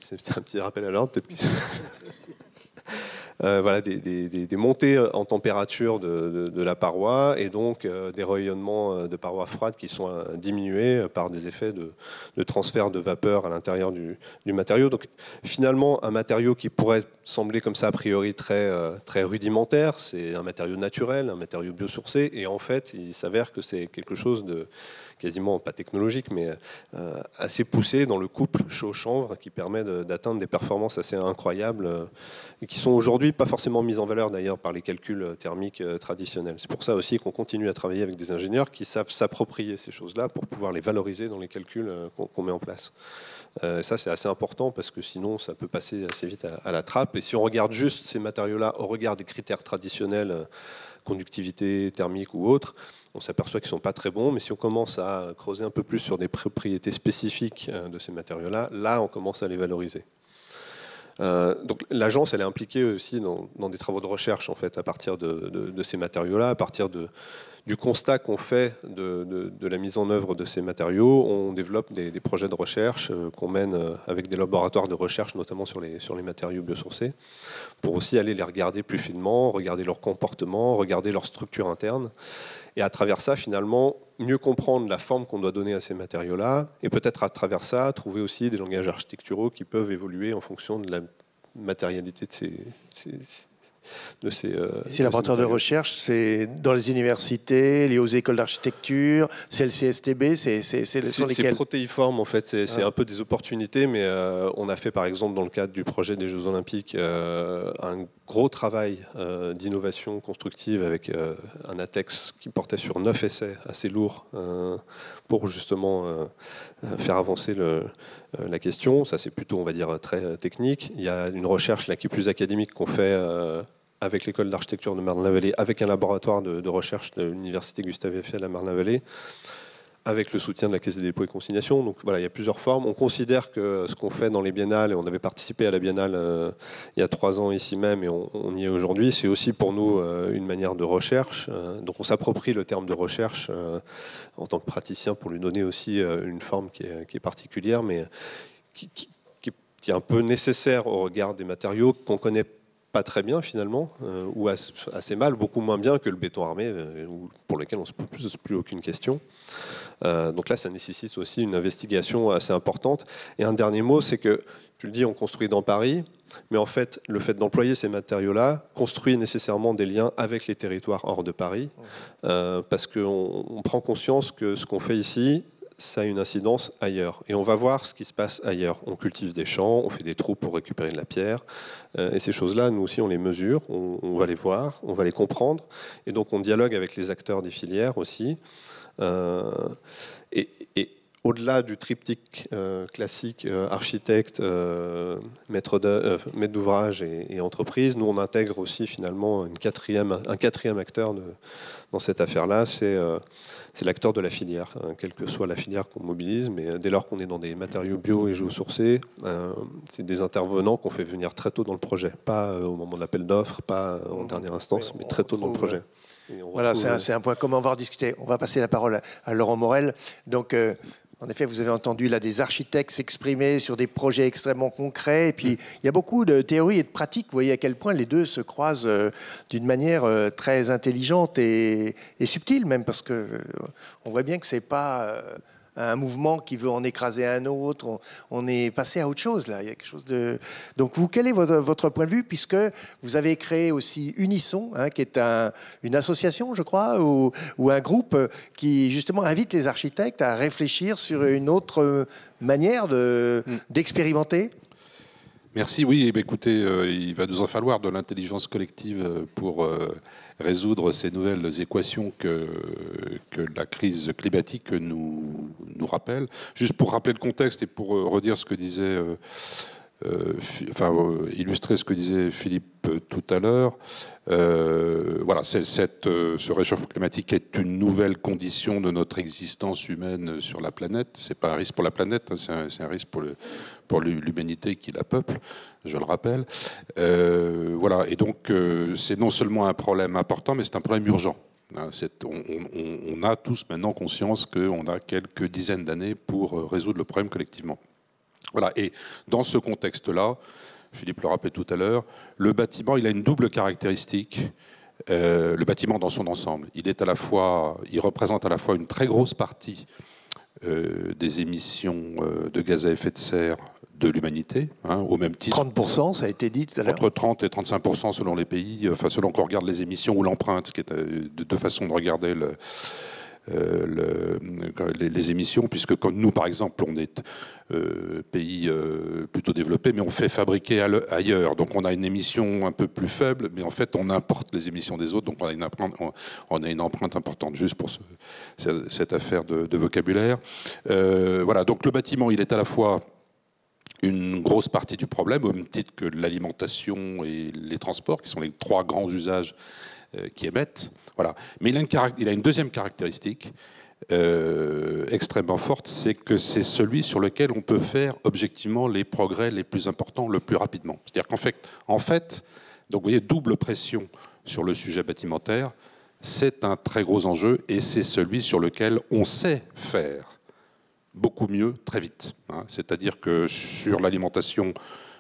c'est un petit rappel à l'ordre, peut-être. Voilà, des montées en température de la paroi et donc des rayonnements de parois froides qui sont diminués par des effets de transfert de vapeur à l'intérieur du matériau. Donc finalement, un matériau qui pourrait sembler comme ça a priori très rudimentaire, c'est un matériau naturel, un matériau biosourcé, et en fait, il s'avère que c'est quelque chose de quasiment pas technologique, mais assez poussé dans le couple chaux-chanvre qui permet d'atteindre des performances assez incroyables et qui sont aujourd'hui pas forcément mises en valeur d'ailleurs par les calculs thermiques traditionnels. C'est pour ça aussi qu'on continue à travailler avec des ingénieurs qui savent s'approprier ces choses-là pour pouvoir les valoriser dans les calculs qu'on met en place. Ça, c'est assez important parce que sinon, ça peut passer assez vite à la trappe. Et si on regarde juste ces matériaux-là au regard des critères traditionnels, conductivité thermique ou autre, on s'aperçoit qu'ils ne sont pas très bons, mais si on commence à creuser un peu plus sur des propriétés spécifiques de ces matériaux-là, là, on commence à les valoriser. Donc l'agence, elle est impliquée aussi dans des travaux de recherche en fait, à partir de ces matériaux-là, à partir du constat qu'on fait de la mise en œuvre de ces matériaux. On développe des projets de recherche qu'on mène avec des laboratoires de recherche, notamment sur les matériaux biosourcés, pour aussi aller les regarder plus finement, regarder leur comportement, regarder leur structure interne. Et à travers ça, finalement, mieux comprendre la forme qu'on doit donner à ces matériaux-là, et peut-être à travers ça, trouver aussi des langages architecturaux qui peuvent évoluer en fonction de la matérialité de ces ces laboratoires de recherche, c'est dans les universités, liés aux écoles d'architecture, c'est le CSTB, c'est sur lesquels... C'est protéiforme en fait, c'est un peu des opportunités, mais on a fait par exemple dans le cadre du projet des Jeux Olympiques un gros travail d'innovation constructive avec un ATEX qui portait sur 9 essais assez lourds pour justement faire avancer la question. Ça c'est plutôt, on va dire, très technique. Il y a une recherche là qui est plus académique qu'on fait avec l'école d'architecture de Marne-la-Vallée, avec un laboratoire de recherche de l'université Gustave Eiffel à Marne-la-Vallée, avec le soutien de la Caisse des dépôts et consignations. Donc voilà, il y a plusieurs formes. On considère que ce qu'on fait dans les biennales, et on avait participé à la biennale il y a 3 ans ici même, et on y est aujourd'hui, c'est aussi pour nous une manière de recherche. Donc on s'approprie le terme de recherche en tant que praticien pour lui donner aussi une forme qui est particulière, mais qui est un peu nécessaire au regard des matériaux qu'on connaît pas très bien finalement, ou assez mal, beaucoup moins bien que le béton armé, pour lequel on ne se pose plus aucune question. Donc là, ça nécessite aussi une investigation assez importante. Et un dernier mot, c'est que, tu le dis, on construit dans Paris, mais en fait, le fait d'employer ces matériaux-là construit nécessairement des liens avec les territoires hors de Paris, parce qu'on prend conscience que ce qu'on fait ici, ça a une incidence ailleurs. Et on va voir ce qui se passe ailleurs. On cultive des champs, on fait des trous pour récupérer de la pierre. Et ces choses-là, nous aussi, on les mesure, on va les voir, on va les comprendre. Et donc, on dialogue avec les acteurs des filières aussi. Et au-delà du triptyque classique, architecte, maître d'ouvrage et entreprise, nous, on intègre aussi finalement un quatrième acteur dans cette affaire-là, c'est l'acteur de la filière, quelle que soit la filière qu'on mobilise, mais dès lors qu'on est dans des matériaux bio et géosourcés, c'est des intervenants qu'on fait venir très tôt dans le projet, pas au moment de l'appel d'offres, pas en dernière instance, mais très tôt dans le projet. Voilà, c'est un point commun, on va rediscuter. On va passer la parole à Laurent Morel. Donc, en effet, vous avez entendu là des architectes s'exprimer sur des projets extrêmement concrets. Et puis, il y a beaucoup de théories et de pratiques. Vous voyez à quel point les deux se croisent d'une manière très intelligente et subtile même, parce que on voit bien que c'est pas un mouvement qui veut en écraser un autre. On est passé à autre chose, là. Il y a quelque chose de... Donc, vous, quel est votre point de vue, puisque vous avez créé aussi Unisson, hein, qui est une association, je crois, ou un groupe qui, justement, invite les architectes à réfléchir sur une autre manière d'expérimenter? Merci. Oui, écoutez, il va nous en falloir de l'intelligence collective pour résoudre ces nouvelles équations que la crise climatique nous rappelle. Juste pour rappeler le contexte et pour redire ce que disait, illustrer ce que disait Philippe tout à l'heure. Voilà, ce réchauffement climatique est une nouvelle condition de notre existence humaine sur la planète. C'est pas un risque pour la planète, hein, c'est un risque pour l'humanité qui la peuple, je le rappelle. Voilà, et donc c'est non seulement un problème important, mais c'est un problème urgent. On a tous maintenant conscience qu'on a quelques dizaines d'années pour résoudre le problème collectivement. Voilà, et dans ce contexte-là, Philippe le rappelait tout à l'heure, le bâtiment, il a une double caractéristique. Le bâtiment dans son ensemble, il représente à la fois une très grosse partie des émissions de gaz à effet de serre de l'humanité, hein, au même titre. 30%, ça a été dit tout à l'heure. Entre 30 et 35% selon les pays, enfin selon qu'on regarde les émissions ou l'empreinte, qui est deux façons de regarder les émissions, puisque comme nous, par exemple, on est pays plutôt développé, mais on fait fabriquer ailleurs. Donc on a une émission un peu plus faible, mais en fait on importe les émissions des autres, donc on a une empreinte importante, juste pour cette affaire de vocabulaire. Voilà, donc le bâtiment, il est à la fois une grosse partie du problème, au même titre que l'alimentation et les transports, qui sont les trois grands usages qui émettent. Voilà. Mais il a une deuxième caractéristique extrêmement forte, c'est que c'est celui sur lequel on peut faire objectivement les progrès les plus importants le plus rapidement. C'est-à-dire qu'en fait, donc vous voyez, double pression sur le sujet bâtimentaire, c'est un très gros enjeu et c'est celui sur lequel on sait faire beaucoup mieux très vite. Hein. C'est-à-dire que sur l'alimentation,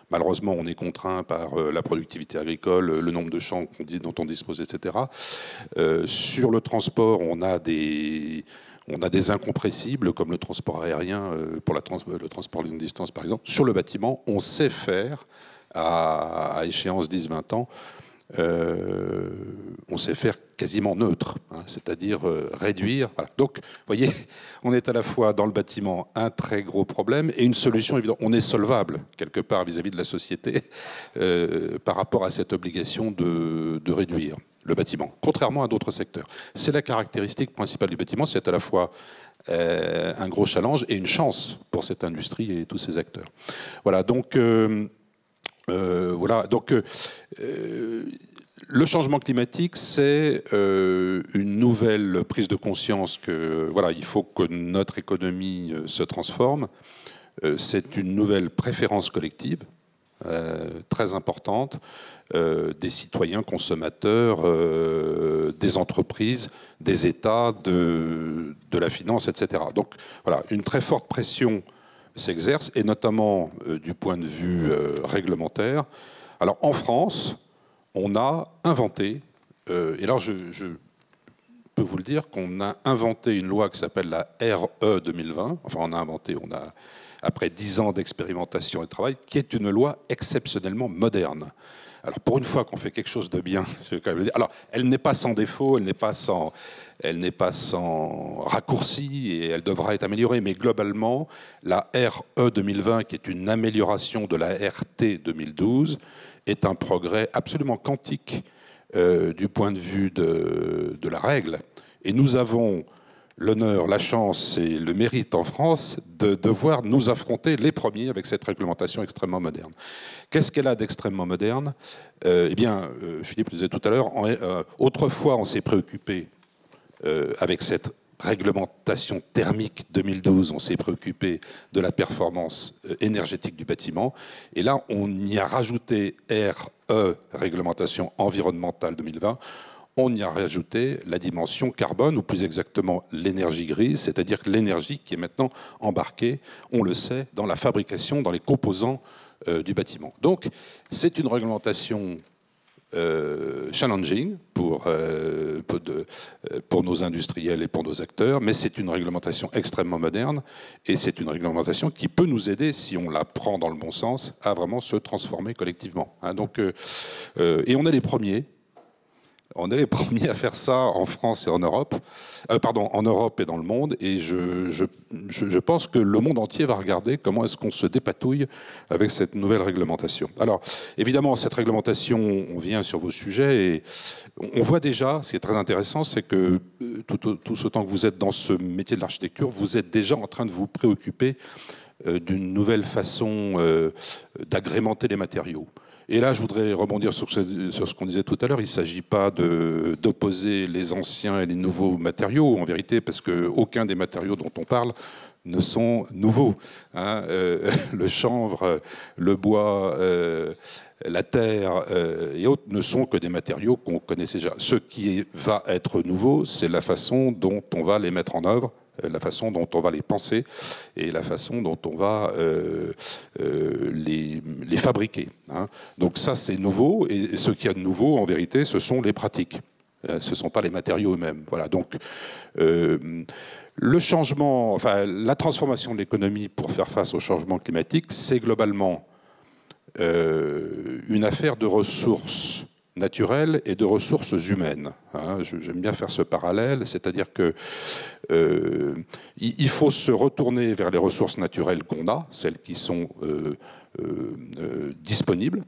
malheureusement, on est contraint par la productivité agricole, le nombre de champs dont on dispose, etc. Sur le transport, on a des incompressibles, comme le transport aérien pour le transport longue distance, par exemple. Sur le bâtiment, on sait faire, à échéance 10-20 ans, on sait faire quasiment neutre, hein, c'est-à-dire réduire. Voilà. Donc, vous voyez, on est à la fois dans le bâtiment un très gros problème et une solution évidente. On est solvable quelque part vis-à-vis de la société par rapport à cette obligation de réduire le bâtiment, contrairement à d'autres secteurs. C'est la caractéristique principale du bâtiment, c'est à la fois un gros challenge et une chance pour cette industrie et tous ses acteurs. Voilà, donc... voilà, donc le changement climatique, c'est une nouvelle prise de conscience que voilà, il faut que notre économie se transforme. C'est une nouvelle préférence collective très importante des citoyens consommateurs, des entreprises, des États, de la finance, etc. Donc voilà, une très forte pression s'exerce, et notamment du point de vue réglementaire. Alors en France, on a inventé, et là je peux vous le dire, qu'on a inventé une loi qui s'appelle la RE 2020, enfin après 10 ans d'expérimentation et de travail, qui est une loi exceptionnellement moderne. Alors pour une fois qu'on fait quelque chose de bien, je vais quand même le dire. Alors elle n'est pas sans défaut, elle n'est pas sans raccourci et elle devra être améliorée. Mais globalement, la RE 2020, qui est une amélioration de la RT 2012, est un progrès absolument quantique du point de vue de la règle. Et nous avons l'honneur, la chance et le mérite en France de devoir nous affronter les premiers avec cette réglementation extrêmement moderne. Qu'est-ce qu'elle a d'extrêmement moderne ? Eh bien, Philippe le disait tout à l'heure, autrefois on s'est préoccupé avec cette réglementation thermique 2012, on s'est préoccupé de la performance énergétique du bâtiment. Et là, on y a rajouté RE, réglementation environnementale 2020, on y a rajouté la dimension carbone, ou plus exactement l'énergie grise, c'est-à-dire que l'énergie qui est maintenant embarquée, on le sait, dans la fabrication, dans les composants du bâtiment. Donc, c'est une réglementation challenging pour nos industriels et pour nos acteurs, mais c'est une réglementation extrêmement moderne et c'est une réglementation qui peut nous aider, si on la prend dans le bon sens, à vraiment se transformer collectivement. Et on est les premiers. On est les premiers à faire ça en France et en Europe, en Europe et dans le monde. Et je pense que le monde entier va regarder comment est-ce qu'on se dépatouille avec cette nouvelle réglementation. Alors, évidemment, cette réglementation, on vient sur vos sujets et on voit déjà, ce qui est très intéressant, c'est que tout autant que vous êtes dans ce métier de l'architecture, vous êtes déjà en train de vous préoccuper d'une nouvelle façon d'agrémenter les matériaux. Et là, je voudrais rebondir sur ce qu'on disait tout à l'heure. Il ne s'agit pas d'opposer les anciens et les nouveaux matériaux, en vérité, parce qu'aucun des matériaux dont on parle ne sont nouveaux. Le chanvre, le bois, la terre et autres ne sont que des matériaux qu'on connaissait déjà. Ce qui va être nouveau, c'est la façon dont on va les mettre en œuvre, la façon dont on va les penser et la façon dont on va les fabriquer. Donc ça, c'est nouveau. Et ce qu'il y a de nouveau, en vérité, ce sont les pratiques. Ce ne sont pas les matériaux eux-mêmes. Voilà. Donc le changement, la transformation de l'économie pour faire face au changement climatique, c'est globalement une affaire de ressources naturelles et de ressources humaines. J'aime bien faire ce parallèle, c'est-à-dire que il faut se retourner vers les ressources naturelles qu'on a, celles qui sont disponibles,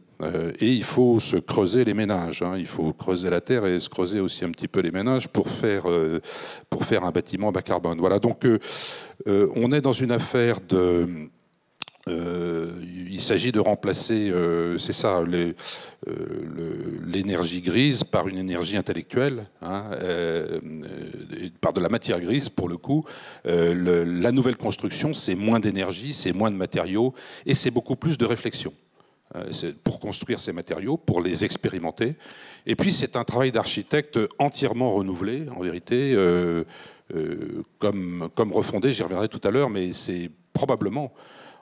et il faut se creuser les méninges. Il faut creuser la terre et se creuser aussi un petit peu les méninges pour faire un bâtiment bas carbone. Voilà, donc on est dans une affaire de... il s'agit de remplacer, c'est ça, l'énergie grise par une énergie intellectuelle, par de la matière grise pour le coup. La nouvelle construction, c'est moins d'énergie, c'est moins de matériaux et c'est beaucoup plus de réflexion. C'est pour construire ces matériaux, pour les expérimenter. Et puis c'est un travail d'architecte entièrement renouvelé, en vérité, comme refondé, j'y reviendrai tout à l'heure, mais c'est probablement...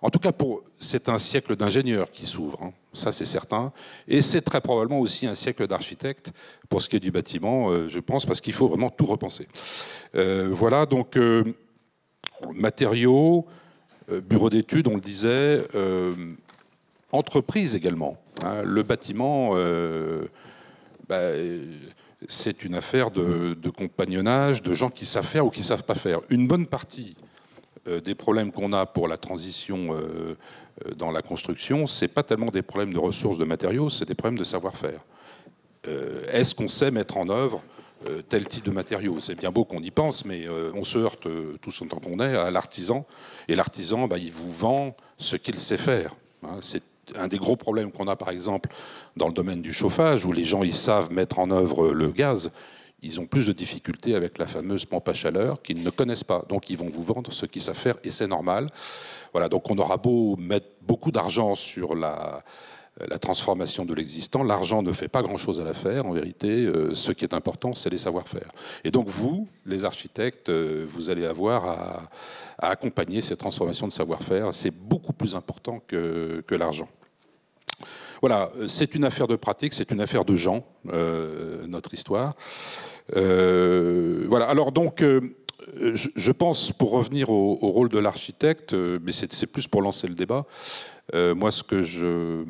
En tout cas, c'est un siècle d'ingénieurs qui s'ouvre, ça c'est certain. Et c'est très probablement aussi un siècle d'architectes pour ce qui est du bâtiment, je pense, parce qu'il faut vraiment tout repenser. Voilà, donc matériaux, bureaux d'études, on le disait, entreprises également. Le bâtiment, c'est une affaire de compagnonnage, de gens qui savent faire ou qui ne savent pas faire. Une bonne partie des problèmes qu'on a pour la transition dans la construction, ce n'est pas tellement des problèmes de ressources de matériaux, c'est des problèmes de savoir-faire. Est-ce qu'on sait mettre en œuvre tel type de matériaux? C'est bien beau qu'on y pense, mais on se heurte tous autant qu'on est à l'artisan. Et l'artisan, il vous vend ce qu'il sait faire. C'est un des gros problèmes qu'on a, par exemple, dans le domaine du chauffage, où les gens ils savent mettre en œuvre le gaz. Ils ont plus de difficultés avec la fameuse pompe à chaleur qu'ils ne connaissent pas. Donc, ils vont vous vendre ce qu'ils savent faire et c'est normal. Voilà, donc on aura beau mettre beaucoup d'argent sur la transformation de l'existant. L'argent ne fait pas grand-chose à la faire. En vérité, ce qui est important, c'est les savoir-faire. Et donc, vous, les architectes, vous allez avoir à accompagner ces transformations de savoir-faire. C'est beaucoup plus important que l'argent. Voilà, c'est une affaire de pratique, c'est une affaire de gens, notre histoire. Voilà, alors donc, je pense, pour revenir au rôle de l'architecte, mais c'est plus pour lancer le débat, moi, si vous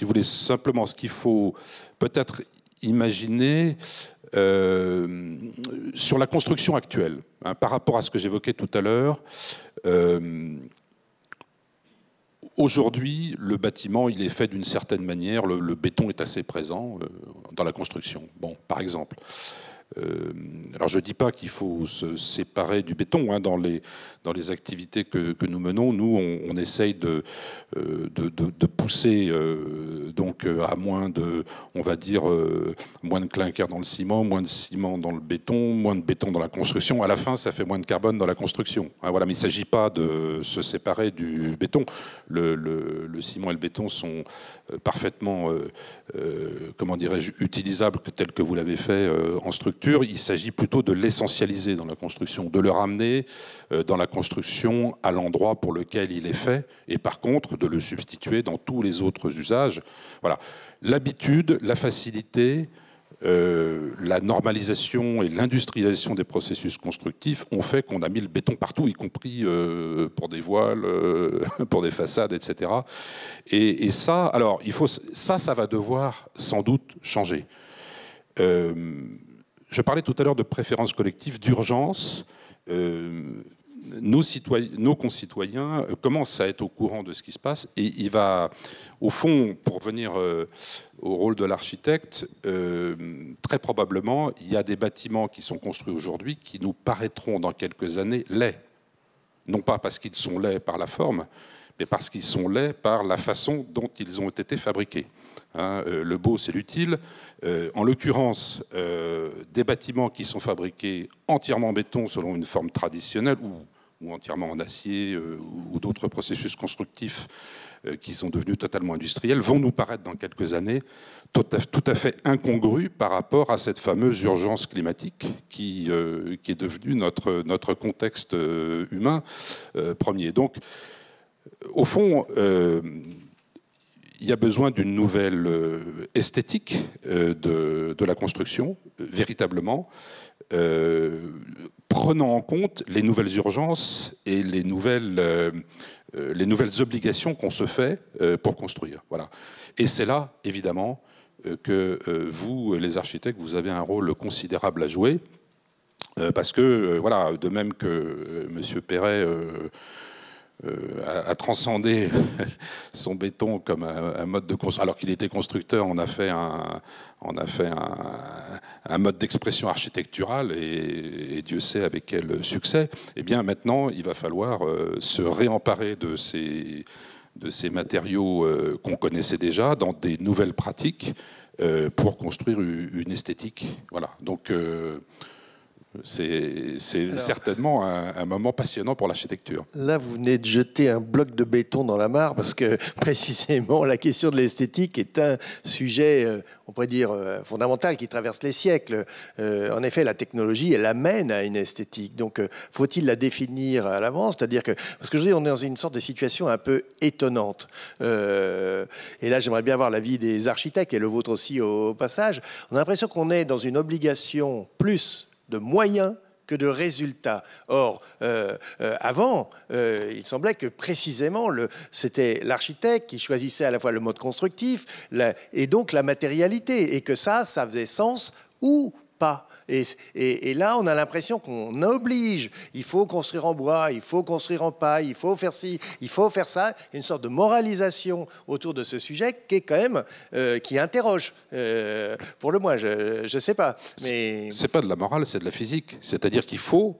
voulez, simplement, ce qu'il faut peut-être imaginer sur la construction actuelle, par rapport à ce que j'évoquais tout à l'heure, aujourd'hui, le bâtiment, il est fait d'une certaine manière. Le béton est assez présent dans la construction. Bon, par exemple. Alors, je ne dis pas qu'il faut se séparer du béton. Dans les activités que nous menons, nous, on essaye de pousser donc à moins de, on va dire, moins de clinker dans le ciment, moins de ciment dans le béton, moins de béton dans la construction. À la fin, ça fait moins de carbone dans la construction. Voilà, mais il ne s'agit pas de se séparer du béton. Le ciment et le béton sont parfaitement, comment dirais-je, utilisables tels que vous l'avez fait en structure structure, il s'agit plutôt de l'essentialiser dans la construction, de le ramener dans la construction à l'endroit pour lequel il est fait, et par contre de le substituer dans tous les autres usages. Voilà. L'habitude, la facilité, la normalisation et l'industrialisation des processus constructifs ont fait qu'on a mis le béton partout, y compris pour des voiles, pour des façades, etc. Et ça, alors, ça va devoir sans doute changer. Je parlais tout à l'heure de préférence collective, d'urgence. Nos concitoyens commencent à être au courant de ce qui se passe, et il va, au fond, pour revenir au rôle de l'architecte, très probablement, il y a des bâtiments qui sont construits aujourd'hui qui nous paraîtront dans quelques années laids. Non pas parce qu'ils sont laids par la forme, mais parce qu'ils sont laids par la façon dont ils ont été fabriqués. Hein, le beau, c'est l'utile. En l'occurrence, des bâtiments qui sont fabriqués entièrement en béton selon une forme traditionnelle ou entièrement en acier ou d'autres processus constructifs qui sont devenus totalement industriels vont nous paraître dans quelques années tout à fait incongrus par rapport à cette fameuse urgence climatique qui est devenue notre contexte humain premier. Donc, au fond, il y a besoin d'une nouvelle esthétique de la construction, véritablement, prenant en compte les nouvelles urgences et les nouvelles obligations qu'on se fait pour construire. Voilà. Et c'est là, évidemment, que vous, les architectes, vous avez un rôle considérable à jouer, parce que, voilà, de même que M. Perret a transcendé son béton comme un mode de construction. Alors qu'il était constructeur, on a fait un mode d'expression architecturale, et Dieu sait avec quel succès. Eh bien, maintenant, il va falloir se réemparer de ces matériaux qu'on connaissait déjà dans des nouvelles pratiques pour construire une esthétique. Voilà. Donc, c'est certainement un moment passionnant pour l'architecture. Là, vous venez de jeter un bloc de béton dans la mare, parce que précisément la question de l'esthétique est un sujet, on pourrait dire, fondamental, qui traverse les siècles. En effet, la technologie, elle amène à une esthétique. Donc, faut-il la définir à l'avance? C'est-à-dire que, parce que je dis, on est dans une sorte de situation un peu étonnante. Et là, j'aimerais bien avoir l'avis des architectes, et le vôtre aussi au passage. On a l'impression qu'on est dans une obligation plus de moyens que de résultats. Or, avant, il semblait que précisément, c'était l'architecte qui choisissait à la fois le mode constructif et donc la matérialité, et que ça faisait sens ou pas. Et là, on a l'impression qu'on oblige. Il faut construire en bois, il faut construire en paille, il faut faire ci, il faut faire ça. Une sorte de moralisation autour de ce sujet qui est quand même qui interroge. Pour le moins, je ne sais pas. Mais c'est pas de la morale, c'est de la physique. C'est-à-dire qu'il faut.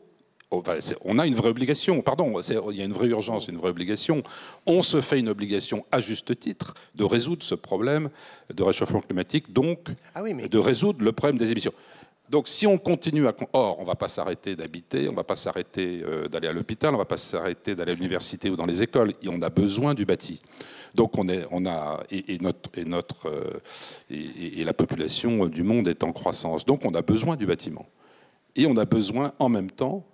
On a une vraie obligation, pardon, il y a une vraie urgence, une vraie obligation. On se fait une obligation, à juste titre, de résoudre ce problème de réchauffement climatique, donc de résoudre le problème des émissions. Donc si on continue on ne va pas s'arrêter d'habiter, on ne va pas s'arrêter d'aller à l'hôpital, on ne va pas s'arrêter d'aller à l'université ou dans les écoles, et on a besoin du bâti. Donc la population du monde est en croissance, donc on a besoin du bâtiment. Et on a besoin en même temps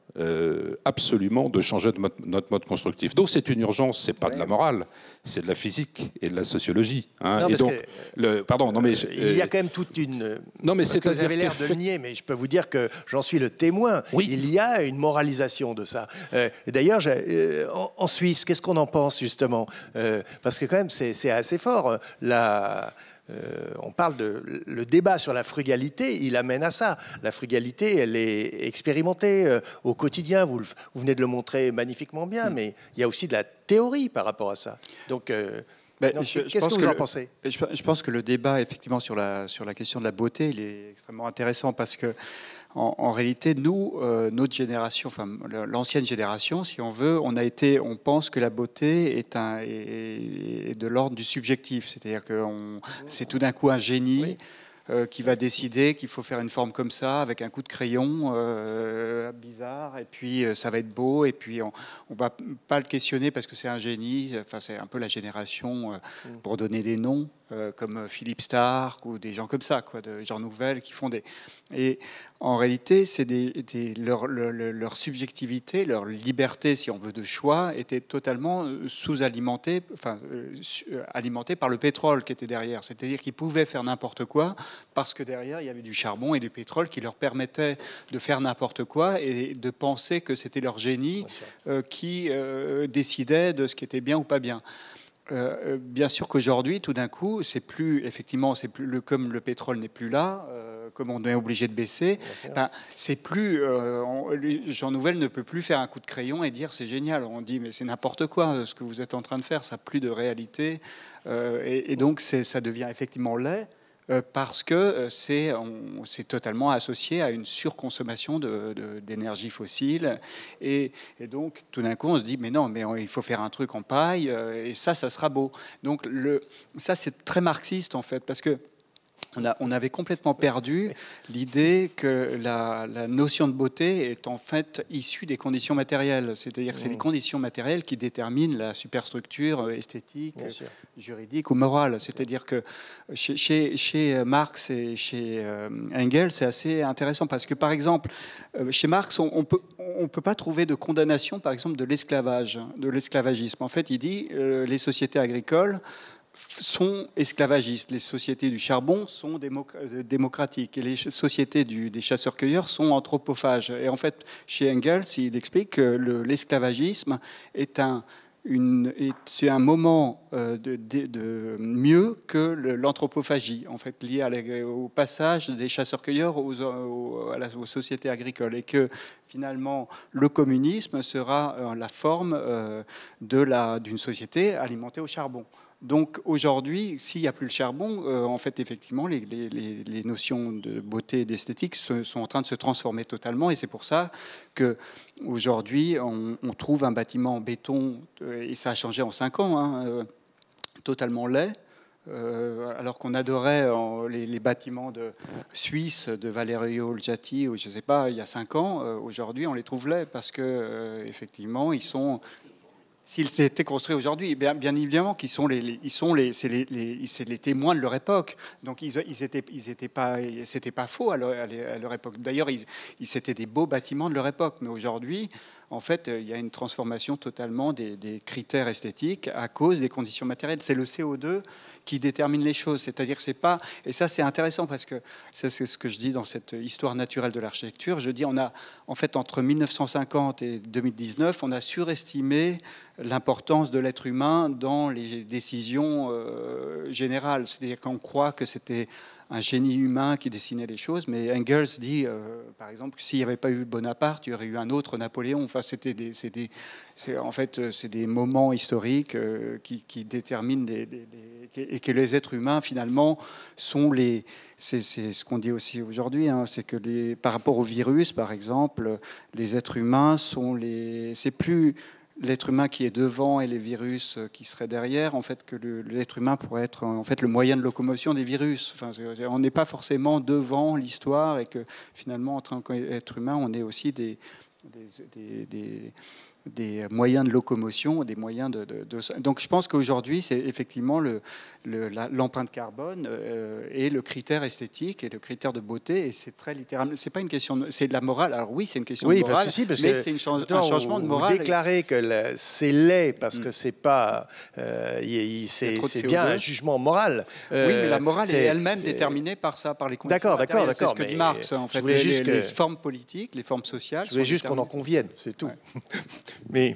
absolument de changer notre mode constructif. Donc c'est une urgence, c'est pas de la morale, c'est de la physique et de la sociologie. Hein. Non, et donc, il y a quand même toute une. Non, mais parce que vous avez l'air de nier, mais je peux vous dire que j'en suis le témoin. Oui. Il y a une moralisation de ça. D'ailleurs, en Suisse, qu'est-ce qu'on en pense justement? Parce que quand même, c'est assez fort. On parle le débat sur la frugalité, il amène à ça. La frugalité, elle est expérimentée au quotidien. Vous venez de le montrer magnifiquement bien, mais il y a aussi de la théorie par rapport à ça. Donc, qu'est-ce que vous en pensez? Je pense que le débat, effectivement, sur la question de la beauté, il est extrêmement intéressant parce que en réalité, nous, notre génération, enfin l'ancienne génération, si on veut, on pense que la beauté est de l'ordre du subjectif, c'est-à-dire que c'est tout d'un coup un génie qui va décider qu'il faut faire une forme comme ça, avec un coup de crayon bizarre, et puis ça va être beau, et puis on va pas le questionner parce que c'est un génie. Enfin, c'est un peu la génération, pour donner des noms, comme Philippe Stark ou des gens comme ça, quoi, de Jean Nouvel, qui font des... Et en réalité, c'est leur subjectivité, leur liberté, si on veut, de choix, était totalement sous-alimentée, enfin, alimentée par le pétrole qui était derrière. C'est-à-dire qu'ils pouvaient faire n'importe quoi parce que derrière, il y avait du charbon et du pétrole qui leur permettaient de faire n'importe quoi et de penser que c'était leur génie qui décidait de ce qui était bien ou pas bien. Bien sûr qu'aujourd'hui, tout d'un coup, c'est plus effectivement, c'est plus comme le pétrole n'est plus là, comme on est obligé de baisser. Ben, c'est plus Jean Nouvel ne peut plus faire un coup de crayon et dire c'est génial. On dit mais c'est n'importe quoi ce que vous êtes en train de faire, ça n'a plus de réalité et donc ça devient effectivement laid. Parce que c'est totalement associé à une surconsommation d'énergie fossile. Et donc, tout d'un coup, on se dit, mais non, mais il faut faire un truc en paille, et ça sera beau. Donc, ça, c'est très marxiste, en fait, parce que on avait complètement perdu l'idée que la notion de beauté est en fait issue des conditions matérielles. C'est-à-dire que c'est les conditions matérielles qui déterminent la superstructure esthétique, juridique ou morale. C'est-à-dire que chez Marx et chez Engels, c'est assez intéressant parce que, par exemple, chez Marx, on peut pas trouver de condamnation, par exemple, de l'esclavage, de l'esclavagisme. En fait, il dit les sociétés agricoles sont esclavagistes. Les sociétés du charbon sont démocratiques et les sociétés des chasseurs-cueilleurs sont anthropophages. Et en fait, chez Engels, il explique que l'esclavagisme est un moment de mieux que l'anthropophagie, en fait, lié au passage des chasseurs-cueilleurs aux sociétés agricoles, et que finalement le communisme sera la forme d'une société alimentée au charbon. Donc aujourd'hui, s'il n'y a plus le charbon, en fait, effectivement, les notions de beauté et d'esthétique sont en train de se transformer totalement. Et c'est pour ça qu'aujourd'hui, on trouve un bâtiment en béton, et ça a changé en 5 ans, totalement laid. Alors qu'on adorait les bâtiments suisses de Valerio Olgiati, ou je ne sais pas, il y a 5 ans, aujourd'hui, on les trouve laids parce que effectivement, ils sont... S'ils étaient construits aujourd'hui, bien évidemment qu'ils sont c'est les témoins de leur époque. Donc c'était pas faux à leur époque. D'ailleurs, c'était des beaux bâtiments de leur époque. Mais aujourd'hui, en fait, il y a une transformation totalement des critères esthétiques à cause des conditions matérielles. C'est le CO2 qui détermine les choses. C'est-à-dire que c'est pas... Et ça, c'est intéressant parce que c'est ce que je dis dans cette histoire naturelle de l'architecture. Je dis, on a, en fait, entre 1950 et 2019, on a surestimé l'importance de l'être humain dans les décisions générales. C'est-à-dire qu'on croit que c'était un génie humain qui dessinait les choses, mais Engels dit, par exemple, que s'il n'y avait pas eu Bonaparte, il y aurait eu un autre Napoléon. Enfin, c'est des moments historiques qui déterminent et que les êtres humains, finalement, sont c'est ce qu'on dit aussi aujourd'hui, c'est que par rapport au virus, par exemple, les êtres humains c'est plus l'être humain qui est devant et les virus qui seraient derrière, en fait, que l'être humain pourrait être en fait le moyen de locomotion des virus. Enfin, on n'est pas forcément devant l'histoire, et que finalement, en tant qu'être humain, on est aussi des moyens de locomotion, des moyens Donc je pense qu'aujourd'hui, c'est effectivement l'empreinte carbone et le critère esthétique et le critère de beauté, et c'est très littéralement, c'est pas une question, c'est de la morale. Alors oui, c'est une question de morale, parce mais que c'est un changement de morale. Vous déclarez que c'est laid parce que c'est pas, c'est bien un jugement moral. Oui, mais la morale est elle-même déterminée par ça, par les conditions matérielles. C'est ce que dit Marx, en fait. Les formes politiques, les formes sociales. Je voulais juste qu'on en convienne, c'est tout. Mais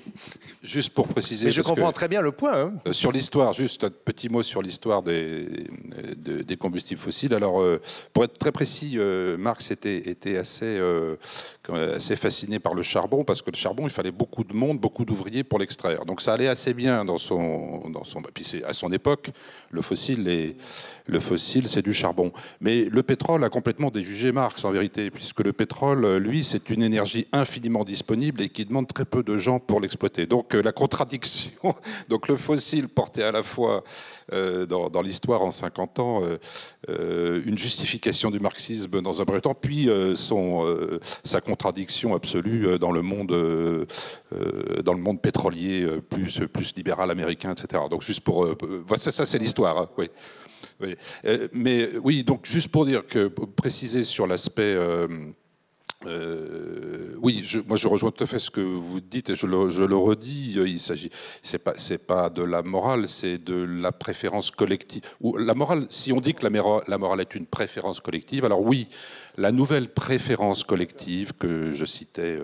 juste pour préciser, mais je comprends très bien le point. Sur l'histoire, juste un petit mot sur l'histoire des combustibles fossiles. Alors, pour être très précis, Marx était assez fasciné par le charbon, parce que le charbon, il fallait beaucoup de monde, beaucoup d'ouvriers pour l'extraire. Donc ça allait assez bien dans son. Puis à son époque, le fossile, c'est du charbon. Mais le pétrole a complètement déjugé Marx, en vérité, puisque le pétrole, lui, c'est une énergie infiniment disponible et qui demande très peu de gens gens pour l'exploiter. Donc la contradiction, donc le fossile porté à la fois dans l'histoire en 50 ans, une justification du marxisme dans un premier temps, puis sa contradiction absolue dans le monde pétrolier plus libéral américain, etc. Donc juste pour... ça c'est l'histoire, hein, oui. Oui. Mais oui, donc juste pour préciser sur l'aspect... oui, moi je rejoins tout à fait ce que vous dites et je le redis. Il s'agit, c'est pas de la morale, c'est de la préférence collective. Ou la morale, si on dit que la morale est une préférence collective, alors oui, la nouvelle préférence collective que je citais,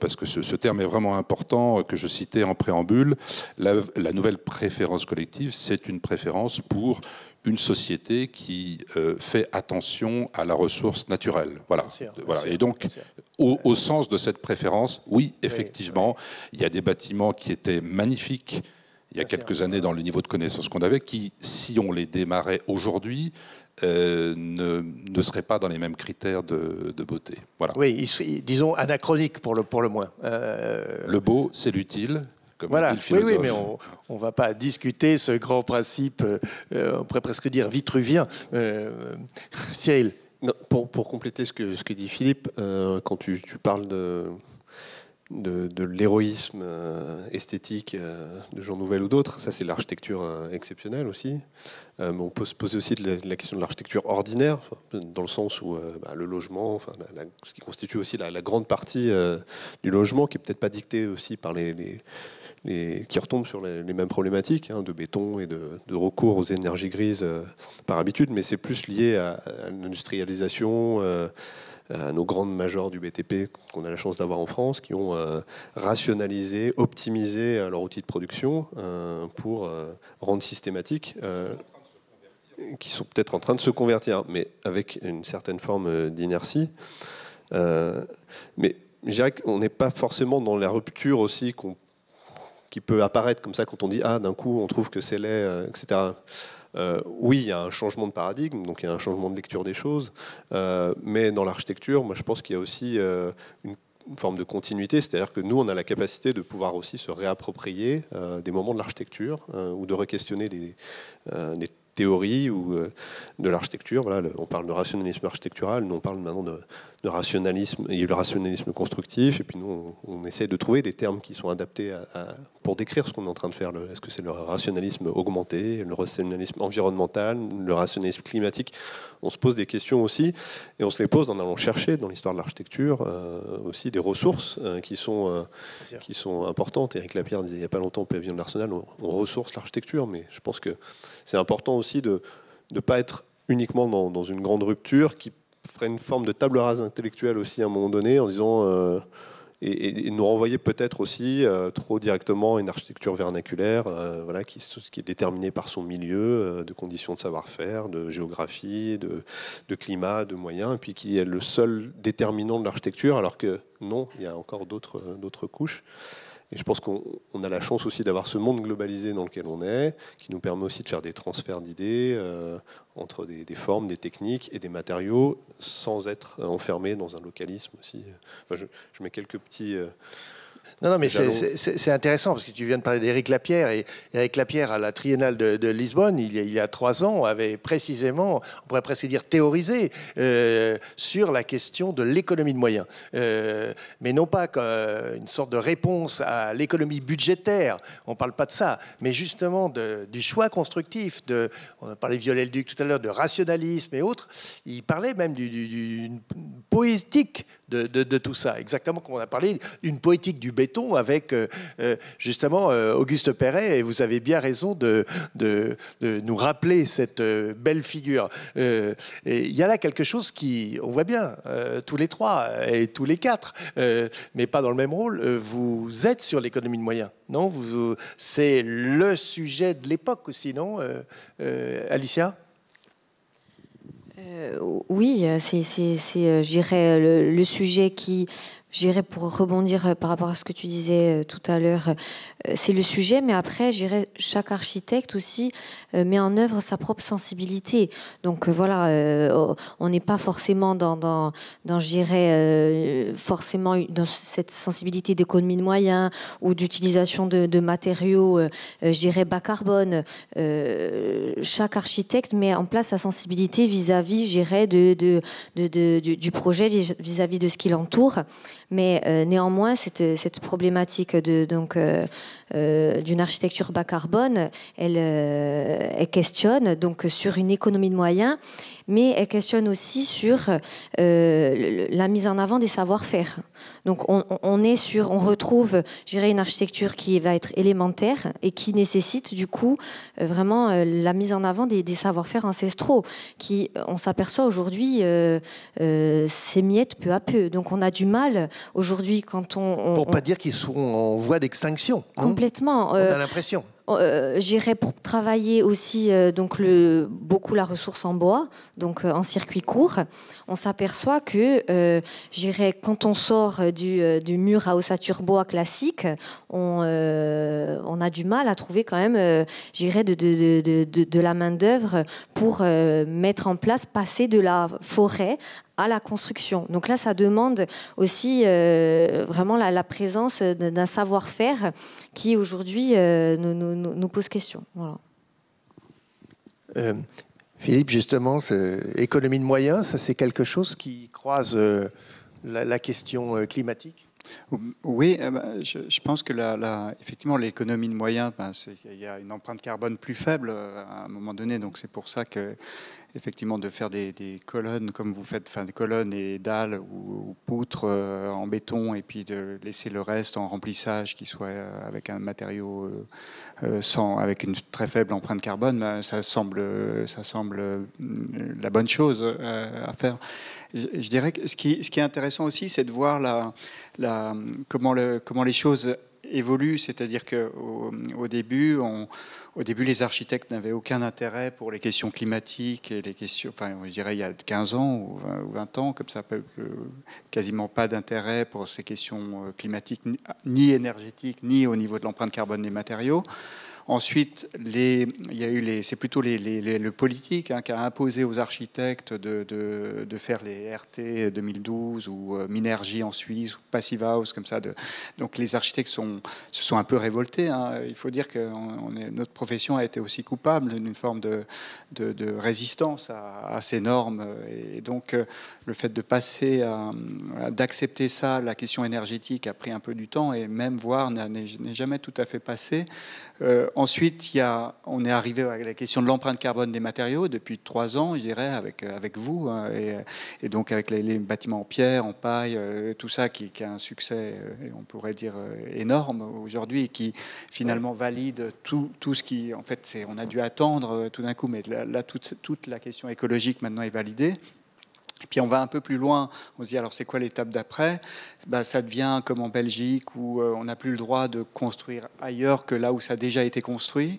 parce que ce terme est vraiment important, que je citais en préambule, la nouvelle préférence collective, c'est une préférence pour une société qui fait attention à la ressource naturelle. Voilà. Voilà. Et donc, au sens de cette préférence, oui, effectivement, il y a des bâtiments qui étaient magnifiques il y a quelques années dans le niveau de connaissance qu'on avait, qui, si on les démarrait aujourd'hui, ne seraient pas dans les mêmes critères de beauté. Voilà. Oui, disons anachroniques pour le moins. Le beau, c'est l'utile. Voilà, oui, mais on ne va pas discuter ce grand principe, on pourrait presque dire vitruvien. Cyril. Non, pour compléter ce que dit Philippe, quand tu parles de l'héroïsme esthétique de Jean Nouvel ou d'autres, ça c'est l'architecture exceptionnelle aussi. Mais on peut se poser aussi la question de l'architecture ordinaire, dans le sens où le logement, ce qui constitue aussi la grande partie du logement, qui est peut-être pas dictée aussi par qui retombent sur les mêmes problématiques de béton et de recours aux énergies grises par habitude, mais c'est plus lié à l'industrialisation, à nos grandes majors du BTP qu'on a la chance d'avoir en France, qui ont rationalisé, optimisé leur outil de production pour rendre systématique, qui sont peut-être en train de se convertir, mais avec une certaine forme d'inertie. Mais je dirais qu'on n'est pas forcément dans la rupture aussi qui peut apparaître comme ça quand on dit « Ah, d'un coup, on trouve que c'est laid, etc. » Oui, il y a un changement de paradigme, donc il y a un changement de lecture des choses. Mais dans l'architecture, moi, je pense qu'il y a aussi une forme de continuité. C'est-à-dire que nous, on a la capacité de pouvoir aussi se réapproprier des moments de l'architecture ou de re-questionner des théories ou de l'architecture. Voilà, on parle de rationalisme architectural, nous on parle maintenant de rationalisme, il y a le rationalisme constructif, et puis nous on essaie de trouver des termes qui sont adaptés pour décrire ce qu'on est en train de faire. Est-ce que c'est le rationalisme augmenté, le rationalisme environnemental, le rationalisme climatique? On se pose des questions aussi, et on se les pose en allant chercher dans l'histoire de l'architecture aussi des ressources qui sont importantes. Éric Lapierre disait il n'y a pas longtemps au pavillon de l'Arsenal, on ressource l'architecture, mais je pense que c'est important aussi de ne pas être uniquement dans une grande rupture qui ferait une forme de table rase intellectuelle aussi à un moment donné, en disant et nous renvoyer peut-être aussi trop directement à une architecture vernaculaire voilà, qui est déterminée par son milieu, de conditions de savoir-faire, de géographie, de climat, de moyens, et puis qui est le seul déterminant de l'architecture, alors que non, il y a encore d'autres couches. Et je pense qu'on a la chance aussi d'avoir ce monde globalisé dans lequel on est, qui nous permet aussi de faire des transferts d'idées entre des formes, des techniques et des matériaux, sans être enfermé dans un localisme aussi. Enfin, je mets quelques petits... Non, mais c'est intéressant parce que tu viens de parler d'Éric Lapierre, et Éric Lapierre à la Triennale de Lisbonne, il y a 3 ans, avait précisément, on pourrait presque dire théorisé, sur la question de l'économie de moyens. Mais non pas comme une sorte de réponse à l'économie budgétaire, on ne parle pas de ça, mais justement du choix constructif, on a parlé de Viollet-le-Duc tout à l'heure, de rationalisme et autres. Il parlait même d'une poétique de tout ça, exactement comme on a parlé d'une poétique du béton avec justement Auguste Perret, et vous avez bien raison de nous rappeler cette belle figure. Et il y a là quelque chose qui, on voit bien, tous les 3 et tous les 4, mais pas dans le même rôle, vous êtes sur l'économie de moyens, non? C'est le sujet de l'époque aussi, non, Alicia? Oui, c'est je dirais, le sujet qui J'irais pour rebondir par rapport à ce que tu disais tout à l'heure, c'est le sujet, mais après, j'irais chaque architecte aussi met en œuvre sa propre sensibilité. Donc voilà, on n'est pas forcément forcément dans cette sensibilité d'économie de moyens ou d'utilisation de matériaux, je dirais bas carbone. Chaque architecte met en place sa sensibilité vis-à-vis, je dirais, du projet, vis-à-vis de ce qui l'entoure. Mais néanmoins, cette problématique d'une architecture bas carbone, elle questionne donc sur une économie de moyens, mais elle questionne aussi sur la mise en avant des savoir-faire. Donc on retrouve, je dirais, une architecture qui va être élémentaire et qui nécessite du coup vraiment la mise en avant des savoir-faire ancestraux qui, on s'aperçoit aujourd'hui, s'émiettent peu à peu. Donc on a du mal aujourd'hui quand pour pas dire qu'ils sont en voie d'extinction. Complètement. On a l'impression. J'irais pour travailler aussi beaucoup la ressource en bois, donc en circuit court. On s'aperçoit que quand on sort du mur à ossature bois classique, on a du mal à trouver quand même de la main-d'œuvre pour mettre en place, passer de la forêt à la construction. Donc là, ça demande aussi vraiment la présence d'un savoir-faire qui aujourd'hui nous pose question. Voilà. Philippe, justement, économie de moyens, ça c'est quelque chose qui croise la question climatique? Oui, je pense que effectivement l'économie de moyens, il y a une empreinte carbone plus faible à un moment donné, donc c'est pour ça que effectivement de faire des colonnes comme vous faites, des colonnes et dalles ou poutres en béton, et puis de laisser le reste en remplissage qui soit avec un matériau avec une très faible empreinte carbone, ça semble la bonne chose à faire. Je dirais que ce qui est intéressant aussi, c'est de voir comment les choses évoluent, c'est-à-dire qu'au début, les architectes n'avaient aucun intérêt pour les questions climatiques et les questions, je dirais il y a 15 ans ou 20 ans, comme ça, quasiment pas d'intérêt pour ces questions climatiques, ni énergétiques, ni au niveau de l'empreinte carbone des matériaux. Ensuite, c'est plutôt le politique qui a imposé aux architectes de faire les RT 2012 ou Minergie en Suisse ou Passive House, comme ça. Donc les architectes se sont un peu révoltés. Il faut dire que notre profession a été aussi coupable d'une forme de résistance à ces normes. Et donc le fait de passer d'accepter ça, la question énergétique a pris un peu du temps, et même n'est jamais tout à fait passé. Ensuite, on est arrivé à la question de l'empreinte carbone des matériaux depuis 3 ans, je dirais, avec vous, et donc avec les bâtiments en pierre, en paille, tout ça qui a un succès, on pourrait dire, énorme aujourd'hui, et qui finalement valide tout ce qui, en fait, on a dû attendre tout d'un coup, mais là, toute la question écologique maintenant est validée. Et puis on va un peu plus loin, on se dit alors c'est quoi l'étape d'après? Ça devient comme en Belgique où on n'a plus le droit de construire ailleurs que là où ça a déjà été construit.